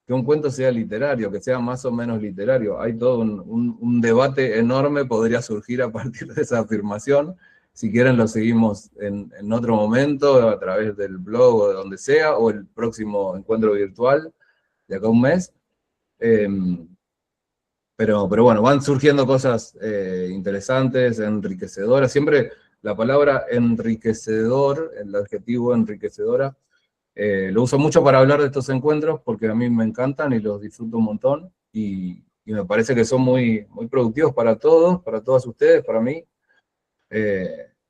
que un cuento sea literario, que sea más o menos literario. Hay todo un debate enorme, podría surgir a partir de esa afirmación. Si quieren lo seguimos en otro momento, a través del blog o de donde sea, o el próximo encuentro virtual de acá a un mes. Pero bueno, van surgiendo cosas interesantes, enriquecedoras. Siempre la palabra enriquecedor, el adjetivo enriquecedora, lo uso mucho para hablar de estos encuentros porque a mí me encantan y los disfruto un montón. Y me parece que son muy, muy productivos para todos, para todas ustedes, para mí.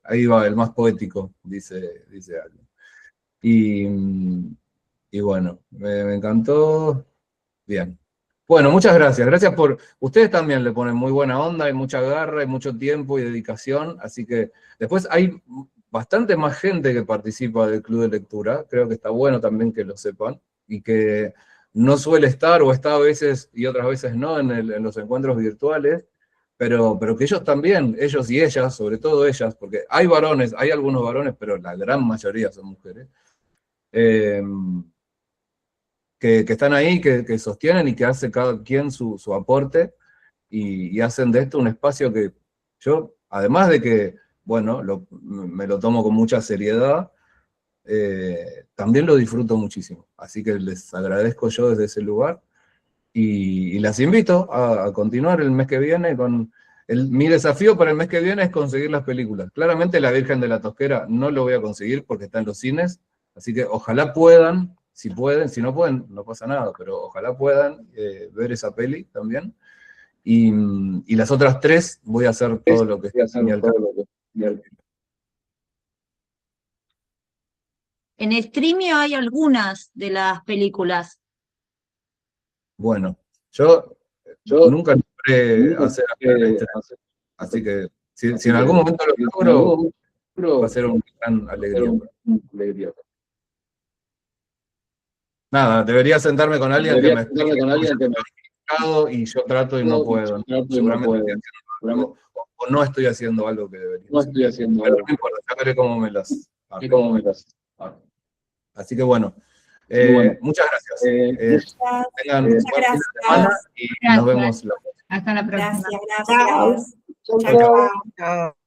Ahí va, el más poético, dice alguien. Y bueno, me encantó. Bien. Bueno, muchas gracias. Gracias por... Ustedes también le ponen muy buena onda, hay mucha garra, hay mucho tiempo y dedicación, así que después hay bastante más gente que participa del Club de Lectura, creo que está bueno también que lo sepan, y que no suele estar, o está a veces y otras veces no, en los encuentros virtuales, pero que ellos también, ellos y ellas, sobre todo ellas, porque hay varones, hay algunos varones, pero la gran mayoría son mujeres, que están ahí, que sostienen y que hace cada quien su aporte, y hacen de esto un espacio que yo, además de que, bueno, me lo tomo con mucha seriedad, también lo disfruto muchísimo. Así que les agradezco yo desde ese lugar, y las invito a continuar el mes que viene con... Mi desafío para el mes que viene es conseguir las películas. Claramente La Virgen de la Tosquera no lo voy a conseguir porque está en los cines, así que ojalá puedan, si no pueden, no pasa nada, pero ojalá puedan ver esa peli también. Y las otras 3 voy a hacer todo lo que esté a mi alcance. En Streamio hay algunas de las películas. Bueno, yo nunca logré hacer así que si en algún momento lo logro, va a ser una gran alegría. Nada, debería sentarme con alguien que me explique y yo trato y no puedo. Seguramente estoy haciendo algo, o no estoy haciendo algo que debería. Pero no importa, ya veré cómo me las hago. Así que bueno, muchas gracias. Tengan un buen fin de semana y nos vemos la próxima. Hasta la próxima. Gracias. Chao. Chao.